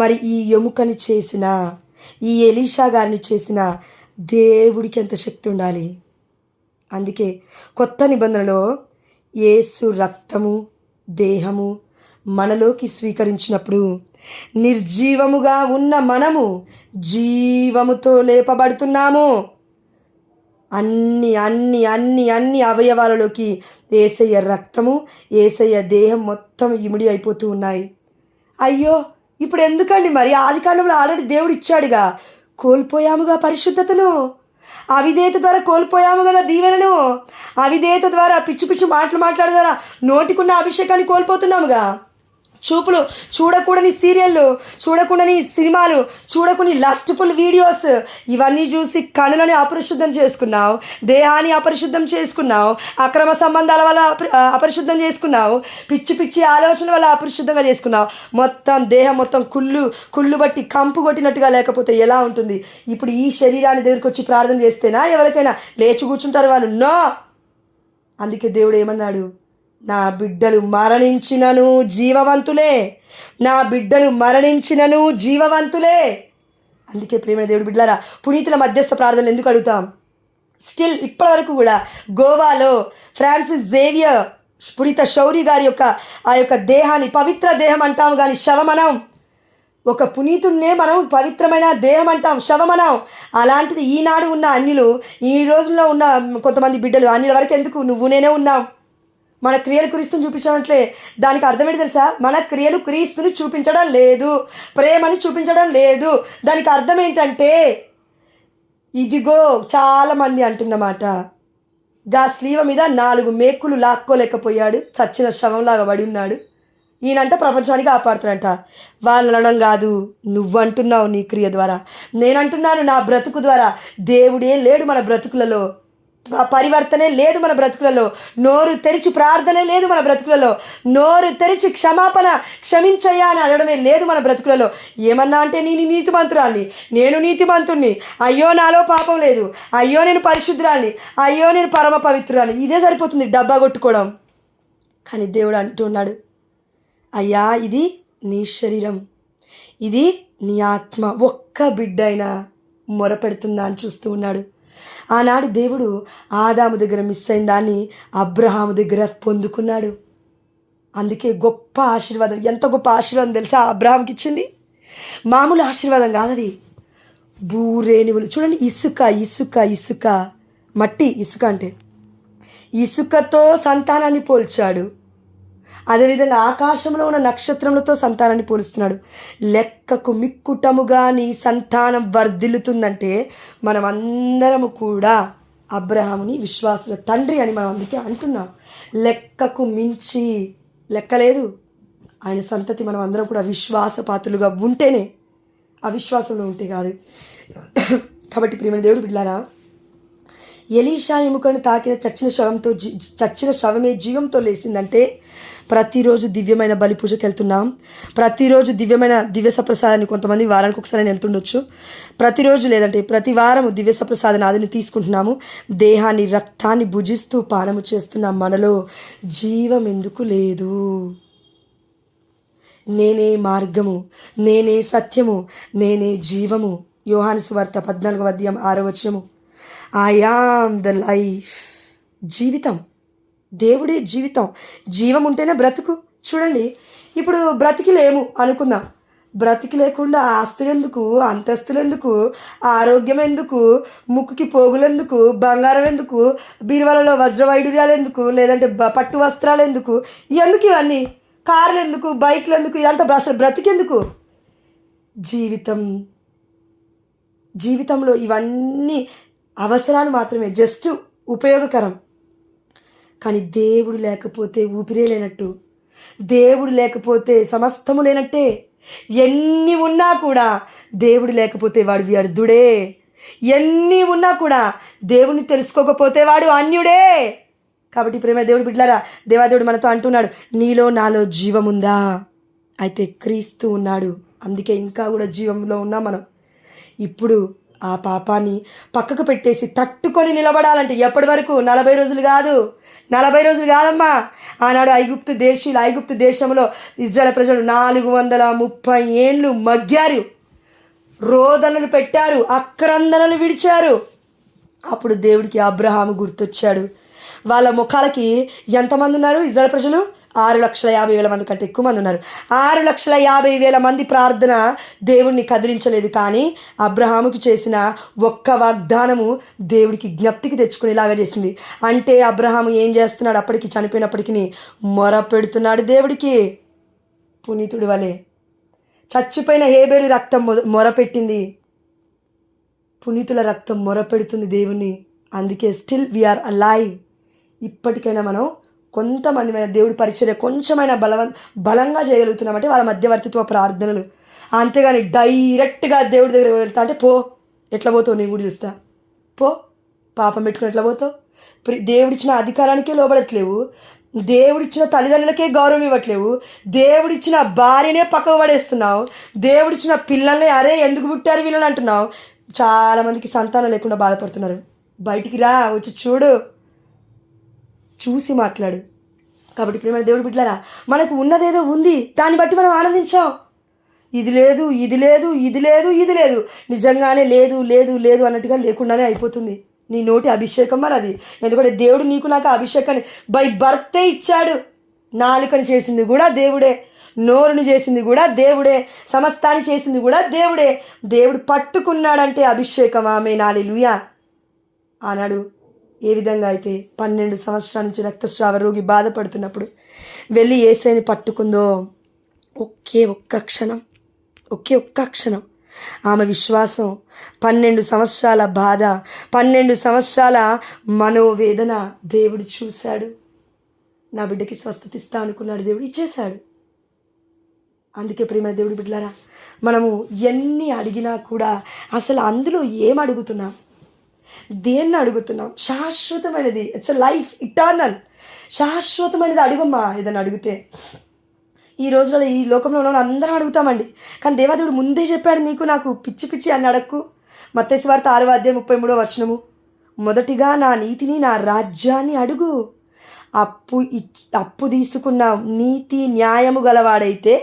మరి ఈ ఎముకని చేసిన, ఈ ఎలీషా గారిని చేసిన దేవుడికి ఎంత శక్తి ఉండాలి? అందుకే కొత్త నిబంధనలో యేసు రక్తము, దేహము మనలోకి స్వీకరించినప్పుడు నిర్జీవముగా ఉన్న మనము జీవముతో లేపబడుతున్నాము. అన్ని అన్ని అన్ని అన్ని అవయవాలలోకి యేసయ్య రక్తము, యేసయ్య దేహం మొత్తం ఇమిడి అయిపోతూ ఉన్నాయి. అయ్యో, ఇప్పుడు ఎందుకండి? మరి ఆదికాండంలో ఆల్రెడీ దేవుడు ఇచ్చాడుగా. కోల్పోయాముగా పరిశుద్ధతను, అవిధేయత ద్వారా కోల్పోయాము కదా దీవెనను, అవిధేయత ద్వారా పిచ్చి పిచ్చి మాటలు మాట్లాడే ద్వారా నోటికున్న అభిషేకాన్ని కోల్పోతున్నాముగా. చూపులు, చూడకూడని సీరియళ్ళు, చూడకూడని సినిమాలు, చూడకూడని లస్ట్ఫుల్ వీడియోస్, ఇవన్నీ చూసి కనులని అపరిశుద్ధం చేసుకున్నావు, దేహాన్ని అపరిశుద్ధం చేసుకున్నావు, అక్రమ సంబంధాల వల్ల అపరిశుద్ధం చేసుకున్నావు, పిచ్చి పిచ్చి ఆలోచన వల్ల అపరిశుద్ధంగా చేసుకున్నావు. మొత్తం దేహం మొత్తం కుళ్ళు బట్టి కంపు కొట్టినట్టుగా లేకపోతే ఎలా ఉంటుంది? ఇప్పుడు ఈ శరీరాన్ని దగ్గరికి వచ్చి ప్రార్థన చేస్తేనా ఎవరికైనా లేచి కూర్చుంటారు వాళ్ళు? నో. అందుకే దేవుడు ఏమన్నాడు? నా బిడ్డలు మరణించినను జీవవంతులే, నా బిడ్డలు మరణించినను జీవవంతులే. అందుకే ప్రేమ దేవుడు బిడ్డలారా, పునీతుల మధ్యస్థ ప్రార్థనలు ఎందుకు అడుగుతాం? స్టిల్ ఇప్పటివరకు కూడా గోవాలో ఫ్రాన్సిస్ జేవియర్ పునీత శౌరి గారి ఆ యొక్క దేహాన్ని పవిత్ర దేహం అంటాం, కానీ శవమనం. ఒక పునీతున్నే మనం పవిత్రమైన దేహం అంటాం, శవమనం. అలాంటిది ఈనాడు ఉన్న అన్యులు, ఈ రోజుల్లో ఉన్న కొంతమంది బిడ్డలు అన్యుల వరకు ఎందుకు? నువ్వు నేనే ఉన్నాం. మన క్రియలు క్రీస్తుని చూపించడంట్లే. దానికి అర్థమేంటి తెలుసా? మన క్రియలు క్రీస్తుని చూపించడం లేదు, ప్రేమని చూపించడం లేదు. దానికి అర్థం ఏంటంటే, ఇదిగో చాలామంది అంటున్నమాట, గా స్లీవ మీద 4 మేకులు లాక్కోలేకపోయాడు, చచ్చిన శవంలాగా పడి ఉన్నాడు, ఈయనంట ప్రపంచానికి కాపాడుతాడంట. వాళ్ళు అనడం కాదు, నువ్వంటున్నావు నీ క్రియ ద్వారా, నేనంటున్నాను నా బ్రతుకు ద్వారా. దేవుడే లేడు మన బ్రతుకులలో, పరివర్తనే లేదు మన బ్రతుకులలో, నోరు తెరిచి ప్రార్థనే లేదు మన బ్రతుకులలో, నోరు తెరిచి క్షమించయ్యా అని అనడమే లేదు మన బ్రతుకులలో. ఏమన్నా అంటే నేను నీతిమంతురాల్ని, నేను నీతిమంతుణ్ణి, అయ్యో నాలో పాపం లేదు, అయ్యో నేను పరిశుద్ధురాల్ని, అయ్యో నేను పరమ పవిత్రురాల్ని, ఇదే సరిపోతుంది డబ్బా కొట్టుకోవడం. కానీ దేవుడు అంటున్నాడు, అయ్యా ఇది నీ శరీరం, ఇది నీ ఆత్మ. ఒక్క బిడ్డ అయినా మొరపెడుతుందా అని చూస్తూ ఉన్నాడు. ఆనాడు దేవుడు ఆదాము దగ్గర మిస్ అయిన దాన్ని అబ్రహాము దగ్గర పొందుకున్నాడు. అందుకే గొప్ప ఆశీర్వాదం, ఎంత గొప్ప ఆశీర్వాదం తెలుసా అబ్రహాంకి ఇచ్చింది? మామూలు ఆశీర్వాదం కాదది. భూరేణువులు చూడండి, ఇసుక మట్టి, ఇసుక అంటే ఇసుకతో సంతానాన్ని పోల్చాడు. అదేవిధంగా ఆకాశంలో ఉన్న నక్షత్రములతో సంతానాన్ని పోలుస్తున్నాడు. లెక్కకు మిక్కుటముగా నీ సంతానం వర్ధిల్లుతుందంటే మనమందరము కూడా అబ్రహాముని విశ్వాసుల తండ్రి అని మనం అందుకే అంటున్నాం. లెక్కకు మించి లెక్కలేదు ఆయన సంతతి. మనం అందరం కూడా విశ్వాసపాత్రులుగా ఉంటేనే, అవిశ్వాసంలో ఉంటే కాదు. కాబట్టి ప్రియమైన దేవుడు బిడ్డలారా, ఎలీషా ఎముకను తాకిన చచ్చిన శవమే జీవంతో లేచిందంటే ప్రతిరోజు దివ్యమైన బలి పూజకి వెళ్తున్నాం. ప్రతిరోజు దివ్య సప్రసాదాన్ని, కొంతమంది వారానికి ఒకసారి వెళ్తుండొచ్చు, ప్రతిరోజు లేదంటే ప్రతి వారము దివ్య సప్రసాద నాదిని తీసుకుంటున్నాము. దేహాన్ని రక్తాన్ని భుజిస్తూ పానము చేస్తున్నాం. మనలో జీవం ఎందుకు లేదు? నేనే మార్గము, నేనే సత్యము, నేనే జీవము. యోహాను సువార్త 14వ అధ్యాయం 6వ వచనము. I am the life. జీవితం, దేవుడే జీవితం. జీవం ఉంటేనే బ్రతుకు. చూడండి, ఇప్పుడు బ్రతికి లేము అనుకుందాం, బ్రతికి లేకుండా ఆస్తులు ఎందుకు, అంతస్తులు ఎందుకు, ఆరోగ్యం ఎందుకు, ముక్కుకి పోగులు ఎందుకు, బంగారం ఎందుకు, బీరువాలలో వజ్రవైడూర్యాలు ఎందుకు, లేదంటే పట్టు వస్త్రాలు ఎందుకు ఇవన్నీ, కార్లు ఎందుకు, బైక్లు ఎందుకు, ఇదంతా అసలు బ్రతికెందుకు? జీవితంలో ఇవన్నీ అవసరాలు మాత్రమే, జస్ట్ ఉపయోగకరం. కానీ దేవుడు లేకపోతే ఊపిరే లేనట్టు, దేవుడు లేకపోతే సమస్తము లేనట్టే. ఎన్ని ఉన్నా కూడా దేవుడు లేకపోతే వాడు వ్యర్థుడే. ఎన్ని ఉన్నా కూడా దేవుని తెలుసుకోకపోతే వాడు అన్యుడే. కాబట్టి ప్రేమ దేవుడు బిడ్డలారా, దేవాదేవుడు మనతో అంటున్నాడు, నీలో నాలో జీవం ఉందా? అయితే క్రీస్తు ఉన్నాడు. అందుకే ఇంకా కూడా జీవంలో ఉన్నాం మనం. ఇప్పుడు ఆ పాపాన్ని పక్కకు పెట్టేసి తట్టుకొని నిలబడాలంటే ఎప్పటి వరకు? 40 రోజులు కాదు, 40 రోజులు కాదమ్మా. ఆనాడు ఐగుప్తు దేశంలో ఇజ్రాయేల్ ప్రజలు 430 ఏండ్లు మగ్గారు, రోదనలు పెట్టారు, అక్రందనలు విడిచారు. అప్పుడు దేవుడికి అబ్రహాము గుర్తొచ్చాడు. వాళ్ళ ముఖాలకి ఎంతమంది ఉన్నారు ఇజ్రాయేల్ ప్రజలు? 6,50,000 మంది కంటే ఎక్కువ మంది ఉన్నారు. 6,50,000 మంది ప్రార్థన దేవుణ్ణి కదిలించలేదు. కానీ అబ్రహాముకి చేసిన ఒక్క వాగ్దానము దేవుడికి జ్ఞప్తికి తెచ్చుకునేలాగా చేసింది. అంటే అబ్రహాము ఏం చేస్తున్నాడు? అప్పటికి చనిపోయినప్పటికీ మొర పెడుతున్నాడు దేవుడికి, పునీతుడి వలె. చచ్చిపోయిన హేబేలు రక్తం మొరపెట్టింది, పునీతుల రక్తం మొరపెడుతుంది దేవుణ్ణి. అందుకే స్టిల్ వీఆర్ అలైవ్. ఇప్పటికైనా మనం కొంతమంది మన దేవుడి పరిచర్య కొంచెమైనా బలంగా చేయగలుగుతున్నామంటే వాళ్ళ మధ్యవర్తిత్వ ప్రార్థనలు. అంతేగాని డైరెక్ట్గా దేవుడి దగ్గర వెళ్తా అంటే పో, ఎట్లా పోతావు నేను కూడా చూస్తా, పో, పాపం పెట్టుకుని ఎట్లా పోతావు, దేవుడిచ్చిన అధికారానికే లోబడట్లేవు, దేవుడిచ్చిన తల్లిదండ్రులకే గౌరవం ఇవ్వట్లేవు, దేవుడిచ్చిన భార్యనే పక్కకు పడేస్తున్నావు, దేవుడిచ్చిన పిల్లల్ని అరే ఎందుకు పుట్టారు వీళ్ళని అంటున్నావు. చాలామందికి సంతానం లేకుండా బాధపడుతున్నారు. బయటికి రా, వచ్చి చూడు, చూసి మాట్లాడు. కాబట్టి ప్రేమ దేవుడు బిడ్డలారా, మనకు ఉన్నదేదో ఉంది, దాన్ని బట్టి మనం ఆనందించాం. ఇది లేదు, ఇది లేదు, ఇది లేదు, ఇది లేదు, నిజంగానే లేదు లేదు లేదు అన్నట్టుగా లేకుండానే అయిపోతుంది నీ నోటి అభిషేకం. మరి అది ఎందుకంటే దేవుడు నీకు నాకు అభిషేకాన్ని బై బర్తే ఇచ్చాడు. నాలుకని చేసింది కూడా దేవుడే, నోరుని చేసింది కూడా దేవుడే, సమస్తాన్ని చేసింది కూడా దేవుడే. దేవుడు పట్టుకున్నాడంటే అభిషేకం. ఆమె హల్లెలూయా. ఆనాడు ఏ విధంగా అయితే 12 సంవత్సరాల నుంచి రక్తస్రావ రోగి బాధపడుతున్నప్పుడు వెళ్ళి యేసయ్యని పట్టుకుందో, ఒకే ఒక్క క్షణం ఆమె విశ్వాసం, 12 సంవత్సరాల బాధ, 12 సంవత్సరాల మనోవేదన దేవుడు చూశాడు. నా బిడ్డకి స్వస్థత ఇస్తా అనుకున్నాడు, దేవుడు ఇచ్చేశాడు. అందుకే ప్రేమ దేవుడి బిడ్డలారా, మనము ఎన్ని అడిగినా కూడా అసలు అందులో ఏం అడుగుతున్నాం, దేన్ని అడుగుతున్నాం? శాశ్వతమైనది. ఇట్స్ ఎ లైఫ్ ఇటర్నల్, శాశ్వతమైనది అడుగమ్మా. ఏదైనా అడిగితే ఈ రోజుల్లో ఈ లోకంలో ఉన్న అందరం అడుగుతామండి, కానీ దేవాదేవుడు ముందే చెప్పాడు, నీకు నాకు పిచ్చి పిచ్చి అని అడక్కు. మత్తయి సువార్త 6:33 మొదటిగా నా నీతిని నా రాజ్యాన్ని అడుగు. అప్పు తీసుకున్న నీతి న్యాయము గలవాడైతే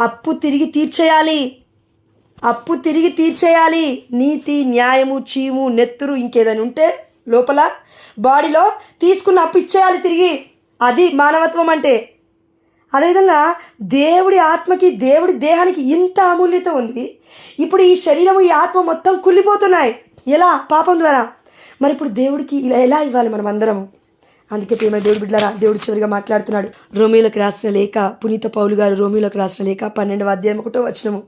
అప్పు తిరిగి తీర్చేయాలి. నీతి, న్యాయము, చీము, నెత్తురు ఇంకేదైనా ఉంటే లోపల బాడీలో తీసుకున్న అప్పు ఇచ్చేయాలి తిరిగి. అది మానవత్వం అంటే. అదేవిధంగా దేవుడి ఆత్మకి, దేవుడి దేహానికి ఇంత అమూల్యత ఉంది. ఇప్పుడు ఈ శరీరము, ఈ ఆత్మ మొత్తం కుళ్ళిపోతున్నాయి. ఎలా? పాపం ద్వారా. మరి ఇప్పుడు దేవుడికి ఇలా ఎలా ఇవ్వాలి మనం అందరము? అందుకే ప్రేమ దేవుడి బిడ్డలారా, దేవుడు చివరిగా మాట్లాడుతున్నాడు. రోమీయులకు రాసిన లేఖ, పునీత పౌలు గారు రోమీయులకు రాసిన లేఖ 12:1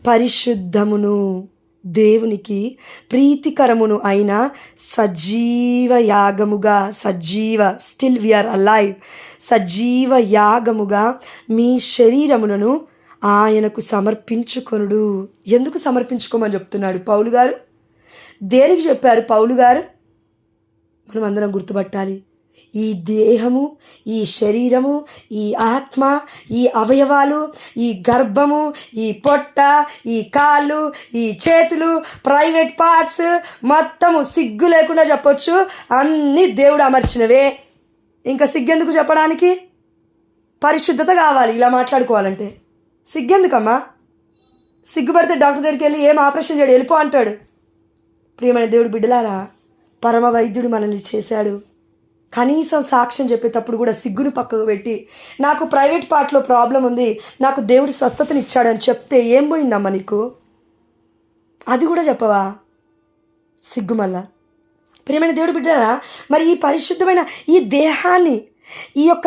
పరిశుద్ధమును దేవునికి ప్రీతికరమును అయిన సజీవ యాగముగా మీ శరీరములను ఆయనకు సమర్పించుకొనుడు. ఎందుకు సమర్పించుకోమని చెప్తున్నాడు పౌలు గారు? దేనికి చెప్పారు పౌలు గారు? మనం అందరం గుర్తుపట్టాలి. ఈ దేహము, ఈ శరీరము, ఈ ఆత్మ, ఈ అవయవాలు, ఈ గర్భము, ఈ పొట్ట, ఈ కాళ్ళు, ఈ చేతులు, ప్రైవేట్ పార్ట్స్ మొత్తము సిగ్గు లేకుండా చెప్పొచ్చు, అన్నీ దేవుడు అమర్చినవే. ఇంకా సిగ్గెందుకు చెప్పడానికి? పరిశుద్ధత కావాలి ఇలా మాట్లాడుకోవాలంటే. సిగ్గెందుకమ్మా? సిగ్గుపడితే డాక్టర్ దగ్గరికి వెళ్ళి ఏం ఆపరేషన్ చేయడు, వెళ్ళిపో అంటాడు. ప్రియమైన దేవుడు బిడ్డలారా, పరమ వైద్యుడు మనల్ని చేశాడు. కనీసం సాక్ష్యం చెప్పేటప్పుడు కూడా సిగ్గును పక్కకు పెట్టి, నాకు ప్రైవేట్ పార్ట్లో ప్రాబ్లం ఉంది, నాకు దేవుడు స్వస్థతని ఇచ్చాడని చెప్తే ఏం పోయిందమ్మా నీకు? అది కూడా చెప్పవా? సిగ్గు మళ్ళా. ప్రియమైన దేవుడు బిడ్డలారా, మరి ఈ పరిశుద్ధమైన ఈ దేహాన్ని, ఈ యొక్క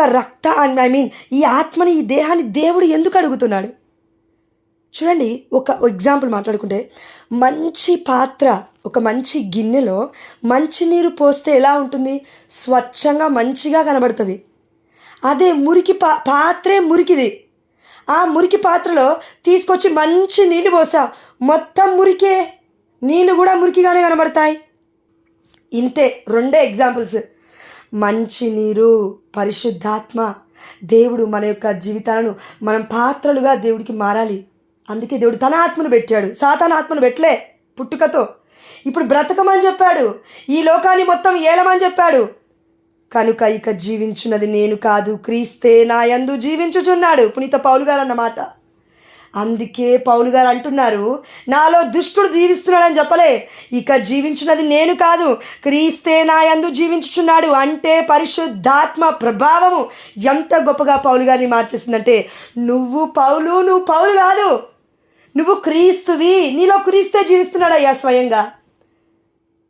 ఈ ఆత్మని, ఈ దేహాన్ని దేవుడు ఎందుకు అడుగుతున్నాడు? చూడండి, ఒక ఎగ్జాంపుల్ మాట్లాడుకుంటే, మంచి పాత్ర, ఒక మంచి గిన్నెలో మంచినీరు పోస్తే ఎలా ఉంటుంది? స్వచ్ఛంగా మంచిగా కనబడుతుంది. అదే మురికి పాత్రే మురికిది. ఆ మురికి పాత్రలో తీసుకొచ్చి మంచి నీళ్ళు పోసా, మొత్తం మురికే, నీళ్ళు కూడా మురికిగానే కనబడతాయి. ఇంతే, 2 ఎగ్జాంపుల్స్. మంచినీరు, పరిశుద్ధాత్మ. దేవుడు మన యొక్క జీవితాలను, మనం పాత్రలుగా దేవుడికి మారాలి. అందుకే దేవుడు తన ఆత్మను పెట్టాడు, సాతాను ఆత్మను పెట్టలే పుట్టుకతో. ఇప్పుడు బ్రతకమని చెప్పాడు, ఈ లోకాన్ని మొత్తం ఏలమని చెప్పాడు. కనుక ఇక జీవించున్నది నేను కాదు, క్రీస్తే నా యందు జీవించుచున్నాడు. పునీత పౌలు గారు అన్నమాట. అందుకే పౌలు గారు అంటున్నారు, నాలో దుష్టుడు జీవిస్తున్నాడని చెప్పలే, ఇక జీవించున్నది నేను కాదు, క్రీస్తే నా యందు జీవించుచున్నాడు. అంటే పరిశుద్ధాత్మ ప్రభావము ఎంత గొప్పగా పౌలు గారిని మార్చేసిందంటే, నువ్వు పౌలు కాదు, నువ్వు క్రీస్తువి, నీలో క్రీస్తే జీవిస్తున్నాడయ్యా స్వయంగా.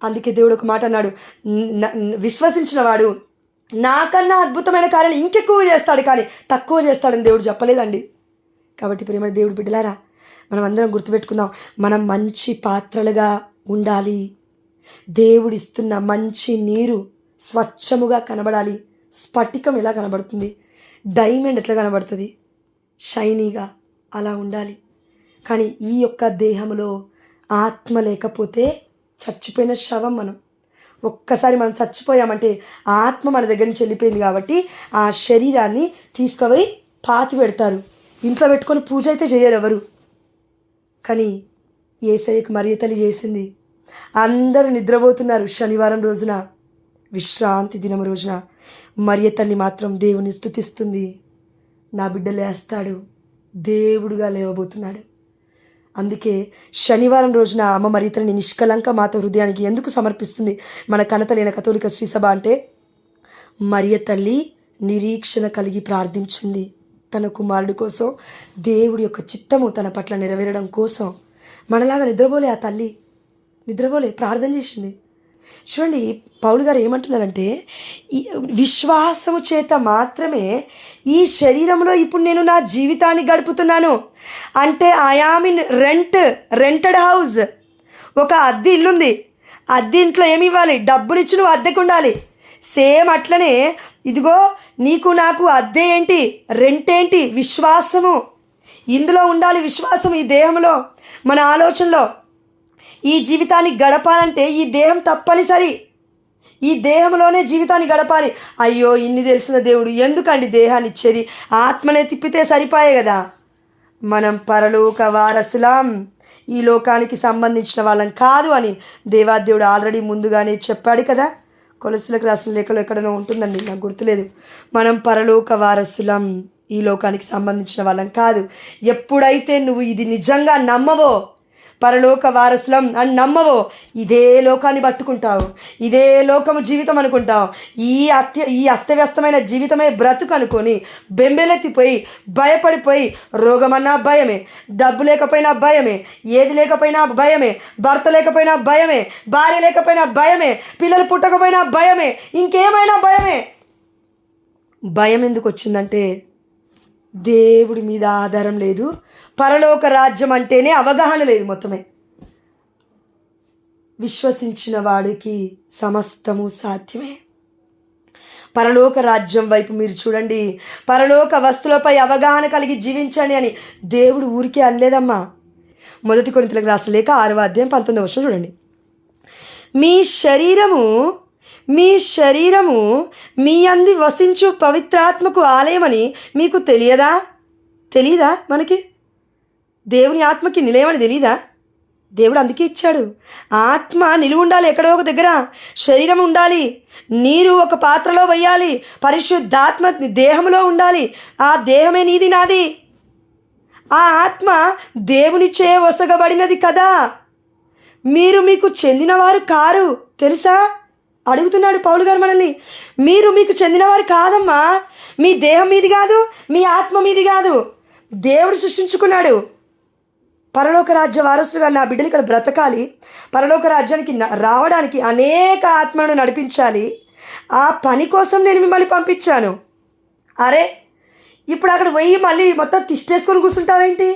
అందుకే దేవుడు ఒక మాట అన్నాడు, విశ్వసించిన వాడు నాకన్నా అద్భుతమైన కార్యాలు ఇంకెక్కువ చేస్తాడు, కానీ తక్కువ చేస్తాడని దేవుడు చెప్పలేదండి. కాబట్టి ప్రేమ దేవుడు బిడ్డలారా, మనం అందరం గుర్తుపెట్టుకుందాం, మనం మంచి పాత్రలుగా ఉండాలి. దేవుడిస్తున్న మంచి నీరు స్వచ్ఛముగా కనబడాలి, స్ఫటికం ఎలా కనబడుతుంది, డైమండ్ ఎట్లా కనబడుతుంది, షైనీగా అలా ఉండాలి. కానీ ఈ యొక్క దేహంలో ఆత్మ లేకపోతే చచ్చిపోయిన శవం మనం. ఒక్కసారి మనం చచ్చిపోయామంటే ఆత్మ మన దగ్గర నుంచి వెళ్ళిపోయింది కాబట్టి ఆ శరీరాన్ని తీసుకుపోయి పాతి పెడతారు. ఇంట్లో పెట్టుకొని పూజ అయితే చేయరు ఎవరు. కానీ యేసయ్యకు మరియ తల్లి చేసింది. అందరూ నిద్రపోతున్నారు శనివారం రోజున, విశ్రాంతి దినం రోజున. మరియ తల్లి మాత్రం దేవుని స్తుతిస్తుంది. నా బిడ్డ లేస్తాడు, దేవుడుగా లేవబోతున్నాడు. అందుకే శనివారం రోజున అమ్మ మరియ తల్లిని నిష్కలంక మాత హృదయానికి ఎందుకు సమర్పిస్తుంది మన కనతలైన కథోలిక శ్రీసభ అంటే, మరియ తల్లి నిరీక్షణ కలిగి ప్రార్థించింది. తన కుమారుడి కోసం దేవుడి యొక్క చిత్తము తన పట్ల నెరవేరడం కోసం. మనలాగా నిద్రపోలే ఆ తల్లి, నిద్రపోలే, ప్రార్థన చేసింది. చూడండి పౌలు గారు ఏమంటున్నారంటే, ఈ విశ్వాసము చేత మాత్రమే ఈ శరీరంలో ఇప్పుడు నేను నా జీవితాన్ని గడుపుతున్నాను. అంటే ఐఆమ్ ఇన్ రెంటెడ్ హౌస్. ఒక అద్దె ఇల్లుంది, అద్దె ఇంట్లో ఏమి ఇవ్వాలి, డబ్బునిచ్చి నువ్వు అద్దెకు ఉండాలి. సేమ్ అట్లనే ఇదిగో నీకు నాకు అద్దె ఏంటి, రెంట్ ఏంటి, విశ్వాసము. ఇందులో ఉండాలి విశ్వాసం. ఈ దేహంలో మన ఆలోచనలో ఈ జీవితాన్ని గడపాలంటే ఈ దేహం తప్పనిసరి. ఈ దేహంలోనే జీవితాన్ని గడపాలి. అయ్యో ఇన్ని తెలిసిన దేవుడు ఎందుకండి దేహాన్ని ఇచ్చేది, ఆత్మనే తిప్పితే సరిపోయే కదా. మనం పరలోక వారసులం, ఈ లోకానికి సంబంధించిన వాళ్ళం కాదు అని దేవాదేవుడు ఆల్రెడీ ముందుగానే చెప్పాడు కదా. కొలసలకు రాసిన లేఖలో ఎక్కడనో ఉంటుందండి, నాకు గుర్తులేదు. మనం పరలోక వారసులం, ఈ లోకానికి సంబంధించిన వాళ్ళం కాదు. ఎప్పుడైతే నువ్వు ఇది నిజంగా నమ్మవో, పరలోక వారసులం అని నమ్మవో, ఇదే లోకాన్ని పట్టుకుంటావు, ఇదే లోకము జీవితం అనుకుంటావు. ఈ అస్తవ్యస్తమైన జీవితమే బ్రతుకు అనుకొని బెంబెలెత్తిపోయి భయపడిపోయి, రోగమన్నా భయమే, డబ్బు లేకపోయినా భయమే, ఏది లేకపోయినా భయమే, భర్త లేకపోయినా భయమే, భార్య లేకపోయినా భయమే, పిల్లలు పుట్టకపోయినా భయమే, ఇంకేమైనా భయమే. భయం ఎందుకు వచ్చిందంటే దేవుడి మీద ఆధారం లేదు, పరలోక రాజ్యం అంటేనే అవగాహన లేదు. మొత్తమే విశ్వసించిన వాడికి సమస్తము సాధ్యమే. పరలోక రాజ్యం వైపు మీరు చూడండి. పరలోక వస్తువులపై అవగాహన కలిగి జీవించండి అని దేవుడు ఊరికే అనలేదమ్మా. 1 కొరింథీయులకు రాసిన లేఖ 6వ అధ్యాయం 19వ వచనం చూడండి. మీ శరీరము మీ అంది వసించు పవిత్రాత్మకు ఆలయమని మీకు తెలీదా? మనకి దేవుని ఆత్మకి నిలయమని తెలీదా? దేవుడు అందుకే ఇచ్చాడు. ఆత్మ నిలువ ఉండాలి, ఎక్కడో ఒక దగ్గర శరీరం ఉండాలి, నీరు ఒక పాత్రలో వేయాలి, పరిశుద్ధాత్మ దేహంలో ఉండాలి. ఆ దేహమే నీది నాది. ఆ ఆత్మ దేవునిచే వసగబడినది కదా. మీరు మీకు చెందినవారు కారు, తెలుసా? అడుగుతున్నాడు పౌలు గారు మనల్ని. మీరు మీకు చెందినవారు కాదమ్మా. మీ దేహం మీది కాదు, మీ ఆత్మ మీది కాదు, దేవుడు సృష్టించుకున్నాడు. పరలోక రాజ్య వారసులుగా నా బిడ్డలు ఇక్కడ బ్రతకాలి, పరలోక రాజ్యానికి రావడానికి అనేక ఆత్మలను నడిపించాలి. ఆ పని కోసం నేను మిమ్మల్ని పంపించాను. అరే ఇప్పుడు అక్కడ పోయి మళ్ళీ మొత్తం తిష్టేసుకొని కూర్చుంటావేంటి?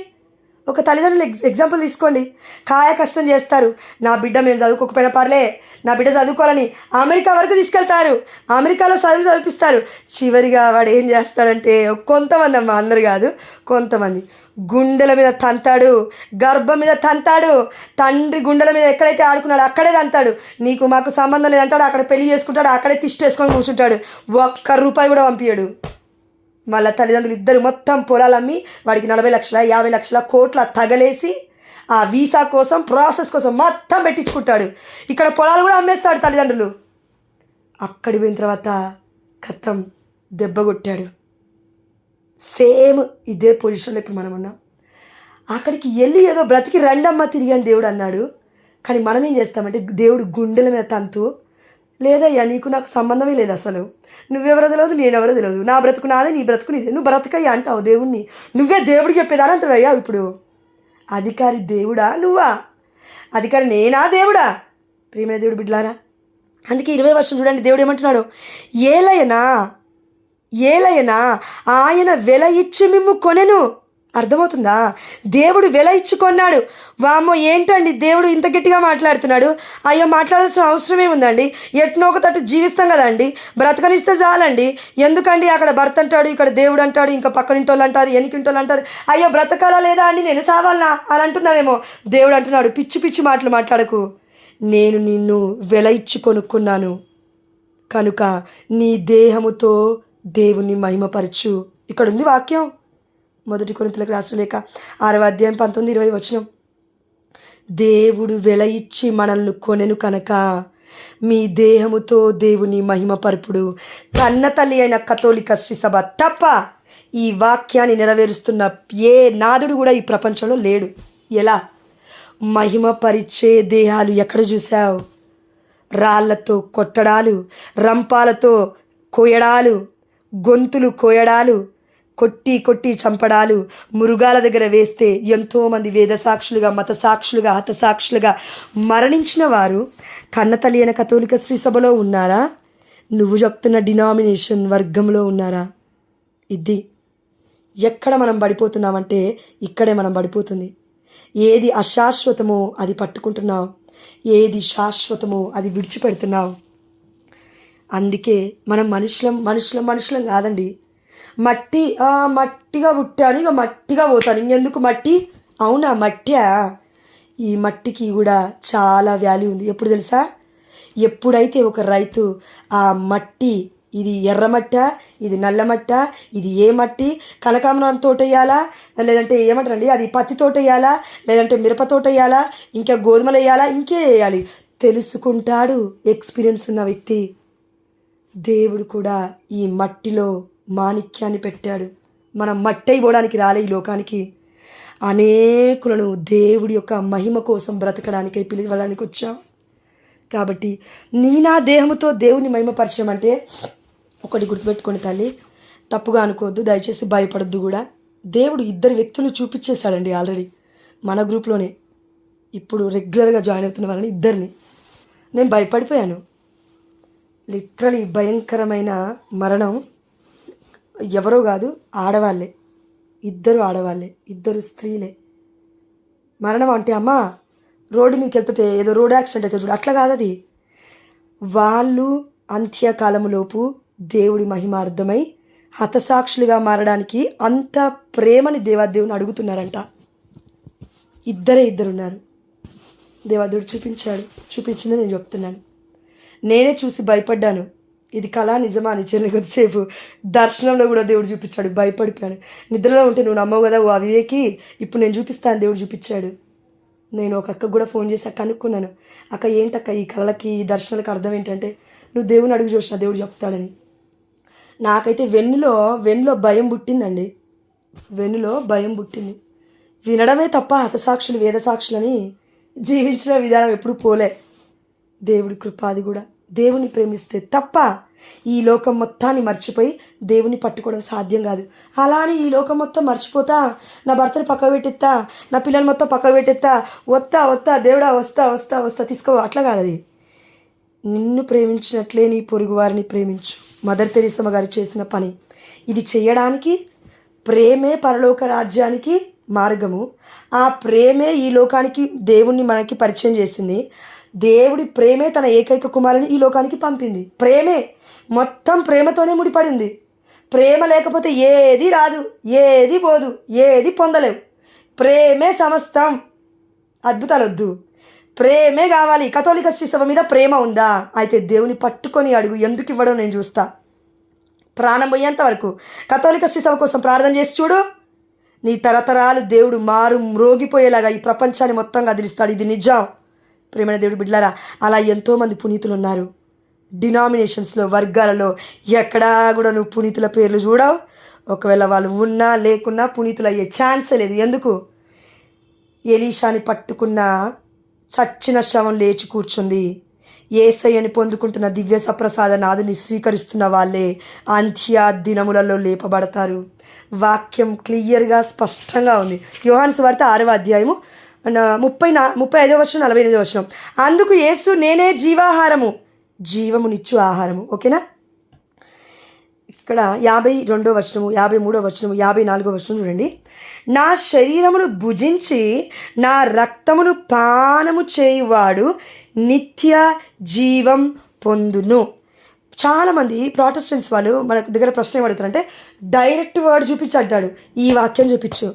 ఒక తల్లిదండ్రులు ఎగ్జాంపుల్ తీసుకోండి. కాయ కష్టం చేస్తారు, నా బిడ్డ మేము చదువుకోకపోయినా పర్లే, నా బిడ్డ చదువుకోవాలని అమెరికా వరకు తీసుకెళ్తారు, అమెరికాలో చదివిపిస్తారు. చివరిగా వాడు ఏం చేస్తాడంటే, కొంతమంది అమ్మ, అందరు కాదు, కొంతమంది గుండెల మీద తంతాడు, గర్భం మీద తంతాడు, తండ్రి గుండెల మీద ఎక్కడైతే ఆడుకున్నాడు అక్కడే తంతాడు. నీకు మాకు సంబంధం లేదంటాడు, అక్కడ పెళ్లి చేసుకుంటాడు, అక్కడే తిష్టేసుకొని కూర్చుంటాడు, ₹1 కూడా పంపించాడు. మళ్ళీ తల్లిదండ్రులు ఇద్దరు మొత్తం పొలాలు అమ్మి వాడికి 40 లక్షల 50 లక్షల కోట్ల తగలేసి ఆ వీసా కోసం ప్రాసెస్ కోసం మొత్తం పెట్టించుకుంటాడు. ఇక్కడ పొలాలు కూడా అమ్మేస్తాడు తల్లిదండ్రులు. అక్కడి పోయిన తర్వాత కత్తం దెబ్బ కొట్టాడు. సేమ్ ఇదే పొజిషన్లో ఇప్పుడు మనం ఉన్నాం. అక్కడికి వెళ్ళి ఏదో బ్రతికి రెండమ్మ తిరిగి అని దేవుడు అన్నాడు. కానీ మనం ఏం చేస్తామంటే దేవుడు గుండెల మీద తంతు, లేదయ్యా నీకు నాకు సంబంధమే లేదు, అసలు నువ్వెవరో తెలియదు, నేనెవరో తెలియదు, నా బ్రతుకు నాదే, నీ బ్రతుకు నీదే, నువ్వు బ్రతకయ్యా అంటావు దేవుణ్ణి. నువ్వే దేవుడికి చెప్పేదాని అంటావు అయ్యా. ఇప్పుడు అధికారి దేవుడా నువ్వా? అధికారి నేనా దేవుడా? ప్రియమైన దేవుడు బిడ్డలారా, అందుకే 20వ వచనం చూడండి, దేవుడు ఏమంటున్నాడు? ఏలయనా ఆయన వెల ఇచ్చి మిమ్ము కొనెను. అర్థమవుతుందా? దేవుడు వెల ఇచ్చుకొన్నాడు. వామ్మో ఏంటండి దేవుడు ఇంత గట్టిగా మాట్లాడుతున్నాడు? అయ్యో మాట్లాడాల్సిన అవసరమే ఉందండి. ఎట్నో ఒక తట్టు జీవిస్తాం కదండి, బ్రతకనిస్తే చాలండి. ఎందుకండి అక్కడ భర్త అంటాడు, ఇక్కడ దేవుడు అంటాడు, ఇంకా పక్కనింటోళ్ళు అంటారు, ఎనికింటోళ్ళు అంటారు. అయ్యో బ్రతకాలా లేదా అండి, నేను సావాలనా అని అంటున్నావేమో. దేవుడు అంటున్నాడు పిచ్చి పిచ్చి మాటలు మాట్లాడకు, నేను నిన్ను వెల ఇచ్చి కొనుక్కున్నాను కనుక నీ దేహముతో దేవుణ్ణి మహిమపరచు. ఇక్కడ ఉంది వాక్యం, 1 కొరింథీయులకు రాసిన లేఖ 6వ అధ్యాయం 19-20 వచనం. దేవుడు వెల ఇచ్చి మనల్ని కొనెను కనుక మీ దేహముతో దేవుని మహిమపరుపుడు. కన్న తల్లి అయిన కథోలిక శ్రీసభ తప్ప ఈ వాక్యాన్ని నెరవేరుస్తున్న ఏ నాదుడు కూడా ఈ ప్రపంచంలో లేడు. ఎలా మహిమపరిచే దేహాలు ఎక్కడ చూసావు? రాళ్లతో కొట్టడాలు, రంపాలతో కోయడాలు, గొంతులు కోయడాలు, కొట్టి కొట్టి చంపడాలు, మురుగాల దగ్గర వేస్తే ఎంతోమంది వేదసాక్షులుగా, మతసాక్షులుగా, హతసాక్షులుగా మరణించిన వారు కన్నతల్లి అయిన కథోలిక శ్రీ సభలో ఉన్నారా? నువ్వు చెప్తున్న డినామినేషన్ వర్గంలో ఉన్నారా? ఇది ఎక్కడ మనం పడిపోతున్నామంటే ఇక్కడే మనం పడిపోతుంది. ఏది అశాశ్వతమో అది పట్టుకుంటున్నావు, ఏది శాశ్వతమో అది విడిచిపెడుతున్నావు. అందుకే మనం మనుషులం కాదండి. మట్టిగా పుట్టాను, ఇక మట్టిగా పోతాను, ఇంకెందుకు మట్టి. అవునా మట్టియా? ఈ మట్టికి కూడా చాలా వాల్యూ ఉంది. ఎప్పుడు తెలుసా? ఎప్పుడైతే ఒక రైతు ఆ మట్టి, ఇది ఎర్రమట్ట, ఇది నల్లమట్ట, ఇది ఏ మట్టి, కనకాంబరం తోట వేయాలా, లేదంటే ఏమంటారండి అది పత్తి తోట వేయాలా, లేదంటే మిరప తోట వేయాలా, ఇంకా గోధుమలు వేయాలా, ఇంకే వేయాలి తెలుసుకుంటాడు ఎక్స్పీరియన్స్ ఉన్న వ్యక్తి. దేవుడు కూడా ఈ మట్టిలో మాణిక్యాన్ని పెట్టాడు. మనం మట్టి అయిపోవడానికి రాలే ఈ లోకానికి. అనేకులను దేవుడి యొక్క మహిమ కోసం బ్రతకడానికై పిలవడానికి వచ్చాం. కాబట్టి నా దేహముతో దేవుని మహిమపరచడం అంటే ఒకటి గుర్తుపెట్టుకోండి తల్లి, తప్పుగా అనుకోవద్దు, దయచేసి భయపడద్దు కూడా. దేవుడు 2 వ్యక్తులను చూపించేశాడండి ఆల్రెడీ మన గ్రూప్లోనే. ఇప్పుడు రెగ్యులర్గా జాయిన్ అవుతున్న వాళ్ళని 2ని నేను భయపడిపోయాను. లిటరలీ భయంకరమైన మరణం. ఎవరో కాదు, ఆడవాళ్ళే, 2 ఆడవాళ్ళే, 2 స్త్రీలే. మరణం అంటే అమ్మ రోడ్డు మీకు వెళ్తుంటే ఏదో రోడ్ యాక్సిడెంట్ అయితే చూడు, అట్లా కాదు అది. వాళ్ళు అంత్యకాలములోపు దేవుడి మహిమార్థమై హతసాక్షులుగా మారడానికి అంత ప్రేమని దేవాదేవుని అడుగుతున్నారంట. 2 ఉన్నారు. దేవాదేవుడు చూపించింది నేను చెప్తున్నాను. నేనే చూసి భయపడ్డాను, ఇది కళ నిజమా అని. కొద్దిసేపు దర్శనంలో కూడా దేవుడు చూపించాడు, భయపడిపోయాను. నిద్రలో ఉంటే నువ్వు నమ్మవు కదా ఓ అవివేకి, ఇప్పుడు నేను చూపిస్తాను దేవుడు చూపించాడు. నేను ఒక అక్కకు కూడా ఫోన్ చేసి కనుక్కున్నాను, అక్క ఏంటక్క ఈ కళలకి ఈ దర్శనాలకు అర్థం ఏంటంటే, నువ్వు దేవుని అడుగు చూసినా దేవుడు చెప్తాడని. నాకైతే వెన్నులో భయం పుట్టిందండి, వెన్నులో భయం పుట్టింది. వినడమే తప్ప హతసాక్షులు వేదసాక్షులని జీవించిన విధానం ఎప్పుడు పోలే. దేవుడి కృప అది కూడా. దేవుని ప్రేమిస్తే తప్ప ఈ లోకం మొత్తాన్ని మర్చిపోయి దేవుని పట్టుకోవడం సాధ్యం కాదు. అలా అని ఈ లోకం మొత్తం మర్చిపోతా, నా భర్తని పక్క పెట్టెత్తా, నా పిల్లలు మొత్తం పక్క పెట్టెత్తా, వస్తా దేవుడా వస్తా తీసుకో, అట్లా కాదు. అది నిన్ను ప్రేమించినట్లే నీ పొరుగు వారిని ప్రేమించు. మదర్ తెరీసమ్మ గారు చేసిన పని ఇది. చేయడానికి ప్రేమే పరలోక రాజ్యానికి మార్గము. ఆ ప్రేమే ఈ లోకానికి దేవుణ్ణి మనకి పరిచయం చేసింది. దేవుడి ప్రేమే తన ఏకైక కుమారుని ఈ లోకానికి పంపింది. ప్రేమే మొత్తం ప్రేమతోనే ముడిపడింది. ప్రేమ లేకపోతే ఏది రాదు, ఏది పోదు, ఏది పొందలేవు. ప్రేమే సమస్తం. అద్భుతాలు వద్దు, ప్రేమే కావాలి. కథోలిక శ్రీ సభ మీద ప్రేమ ఉందా? అయితే దేవుని పట్టుకొని అడుగు, ఎందుకు ఇవ్వడం నేను చూస్తా. ప్రాణం పోయేంత వరకు కథోలిక శ్రీ సభ కోసం ప్రార్థన చేసి చూడు. నీ తరతరాలు దేవుడు మ్రోగిపోయేలాగా ఈ ప్రపంచాన్ని మొత్తంగా అదిలిస్తాడు. ఇది నిజం. ప్రేమైన దేవుడు బిడ్డలారా, అలా ఎంతోమంది పునీతులు ఉన్నారు. డినామినేషన్స్లో, వర్గాలలో ఎక్కడా కూడా నువ్వు పునీతుల పేర్లు చూడవు. ఒకవేళ వాళ్ళు ఉన్నా లేకున్నా పునీతులు అయ్యే ఛాన్సే లేదు. ఎందుకు? ఎలీషాని పట్టుకున్న చచ్చిన శవం లేచి కూర్చుంది. యేసయ్యని పొందుకుంటున్న దివ్య సప్రసాద నాదుని స్వీకరిస్తున్న వాళ్ళే అంత్య దినములలో లేపబడతారు. వాక్యం క్లియర్గా స్పష్టంగా ఉంది. యోహాను సువార్త 6వ అధ్యాయము 35వ వచనం 48వ వచనం. అందుకు యేసు నేనే జీవాహారము, జీవమునిచ్చు ఆహారము. ఓకేనా? ఇక్కడ 52వ వచనము, 53వ వచనము, 54వ వచనం చూడండి. నా శరీరమును భుజించి నా రక్తమును పానము చేయువాడు నిత్య జీవం పొందును. చాలామంది ప్రాటెస్టెంట్స్ వాళ్ళు మన దగ్గర ప్రశ్న ఏం అడుగుతారంటే, డైరెక్ట్ వర్డ్ చూపించి అంటాడు. ఈ వాక్యం చూపించు,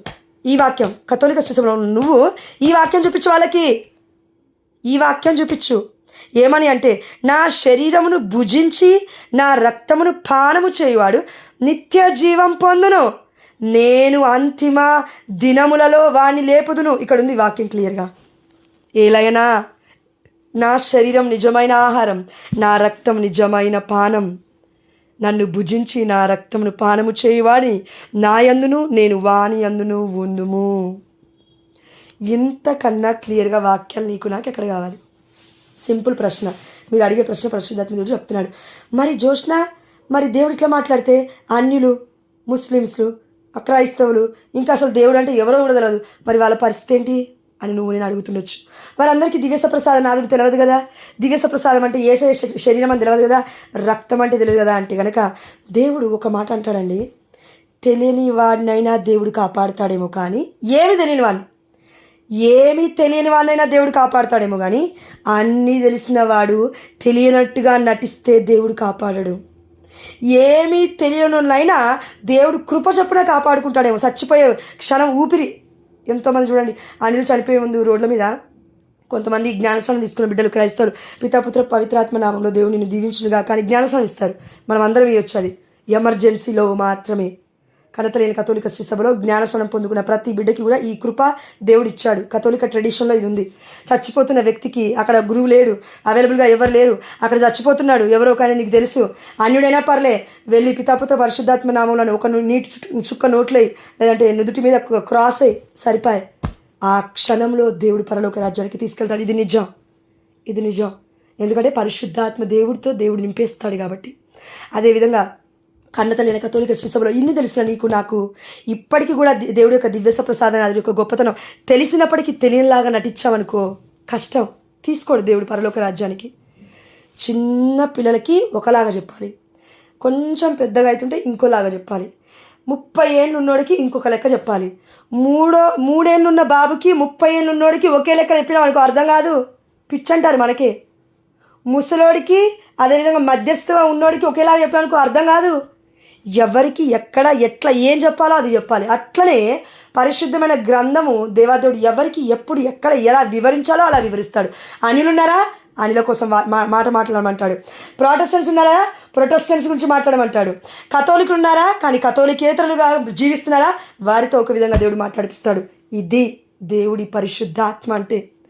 ఈ వాక్యం కథోలిక సిస్టంలో నువ్వు ఈ వాక్యం చూపించు, వాళ్ళకి ఈ వాక్యం చూపించు. ఏమని అంటే, నా శరీరమును భుజించి నా రక్తమును పానము చేయువాడు నిత్య జీవం పొందును, నేను అంతిమ దినములలో వాణ్ణి లేపుదును. ఇక్కడ ఉంది వాక్యం క్లియర్గా. ఏలైనా నా శరీరం నిజమైన ఆహారం, నా రక్తం నిజమైన పానం. నన్ను భుజించి నా రక్తమును పానము చేయువాడిని నా యందును నేను వాని యందును ఉందుము. ఇంతకన్నా క్లియర్గా వాక్యాలు నీకు నాకు ఎక్కడ కావాలి? సింపుల్ ప్రశ్న, మీరు అడిగే ప్రశ్న పరిశుద్ధాత్మ దేవుడు చెప్తున్నాడు. మరి జోష్న, మరి దేవుడు ఇట్లా మాట్లాడితే అన్యులు, ముస్లిమ్స్లు, క్రైస్తవులు, ఇంకా అసలు దేవుడు అంటే ఎవరో కూడా తెలియదు, మరి వాళ్ళ పరిస్థితి ఏంటి అని నువ్వు నేను అడుగుతుండొచ్చు. వారందరికీ దివ్య ప్రసాదం నాదుడు తెలియదు కదా, దివ్య ప్రసాదం అంటే ఏసే శరీరం అని తెలియదు కదా, రక్తం అంటే తెలియదు కదా. అంటే కనుక దేవుడు ఒక మాట అంటాడండి, తెలియని వాడినైనా దేవుడు కాపాడుతాడేమో కానీ ఏమీ తెలియని వాడినైనా దేవుడు కాపాడుతాడేమో కానీ అన్నీ తెలిసిన వాడు తెలియనట్టుగా నటిస్తే దేవుడు కాపాడడు. ఏమీ తెలియనైనా దేవుడు కృప చొప్పున కాపాడుకుంటాడేమో. చచ్చిపోయే క్షణం ఊపిరి. ఎంతోమంది చూడండి, అనిలు చనిపోయే ముందు రోడ్ల మీద కొంతమంది జ్ఞానస్నానం తీసుకున్న బిడ్డలు క్రైస్తవులు, పితాపుత్ర పవిత్రాత్మ నామంలో దేవుడు నిన్ను దీవించునుగా కానీ జ్ఞానస్నానం ఇస్తారు. మనం అందరం ఇవ్వచ్చు, అది ఎమర్జెన్సీలో మాత్రమే. కనతలేని కథోలిక శ్రీ సభలో జ్ఞానస్నానం పొందుకున్న ప్రతి బిడ్డకి కూడా ఈ కృప దేవుడు ఇచ్చాడు. కథోలిక ట్రెడిషన్లో ఇది ఉంది. చచ్చిపోతున్న వ్యక్తికి అక్కడ గురువు లేడు, అవైలబుల్గా ఎవరు లేరు, అక్కడ చచ్చిపోతున్నాడు ఎవరో కానీ నీకు తెలుసు, అన్యుడైనా పర్లే, వెళ్ళి పితాపుత్ర పరిశుద్ధాత్మ నామంలో ఒక నీటి చుక్క నోట్లై, లేదంటే నుదుటి మీద క్రాస్ అయ్యి సరిపాయి, ఆ క్షణంలో దేవుడు పరలోక రాజ్యానికి తీసుకెళ్తాడు. ఇది నిజం. ఎందుకంటే పరిశుద్ధాత్మ దేవుడితో దేవుడు నింపేస్తాడు కాబట్టి. అదేవిధంగా కన్నతలేని కథోలిక శ్రీ సభలో ఇన్ని తెలిసిన నీకు నాకు ఇప్పటికీ కూడా దేవుడి యొక్క దివ్యస ప్రసాదం, అది యొక్క గొప్పతనం తెలిసినప్పటికీ తెలియనిలాగా నటించామనుకో కష్టం, తీసుకోడు దేవుడు పరలోక రాజ్యానికి. చిన్న పిల్లలకి ఒకలాగా చెప్పాలి, కొంచెం పెద్దగా అవుతుంటే ఇంకోలాగా చెప్పాలి, 30 ఏళ్ళు ఉన్నోడికి ఇంకొక లెక్క చెప్పాలి, మూడేళ్ళు ఉన్న బాబుకి 30 ఏళ్ళు ఉన్నోడికి ఒకే లెక్క చెప్పినా మనకు అర్థం కాదు, పిచ్చంటారు మనకే. ముసలోడికి అదేవిధంగా మధ్యస్థగా ఉన్నోడికి ఒకేలాగా చెప్పడానికి అర్థం కాదు. ఎవరికి ఎక్కడ ఎట్లా ఏం చెప్పాలో అది చెప్పాలి. అట్లనే పరిశుద్ధమైన గ్రంథము దేవాదేవుడు ఎవరికి ఎప్పుడు ఎక్కడ ఎలా వివరించాలో అలా వివరిస్తాడు. అనిలున్నారా, అనిల కోసం మాట్లాడమంటాడు. ప్రొటెస్టెంట్స్ ఉన్నారా, ప్రొటెస్టెంట్స్ గురించి మాట్లాడమంటాడు. కథోలికులు ఉన్నారా, కానీ కథోలికేతరులుగా జీవిస్తున్నారా, వారితో ఒక విధంగా దేవుడు మాట్లాడిపిస్తాడు. ఇది దేవుడి పరిశుద్ధాత్మ అంటే.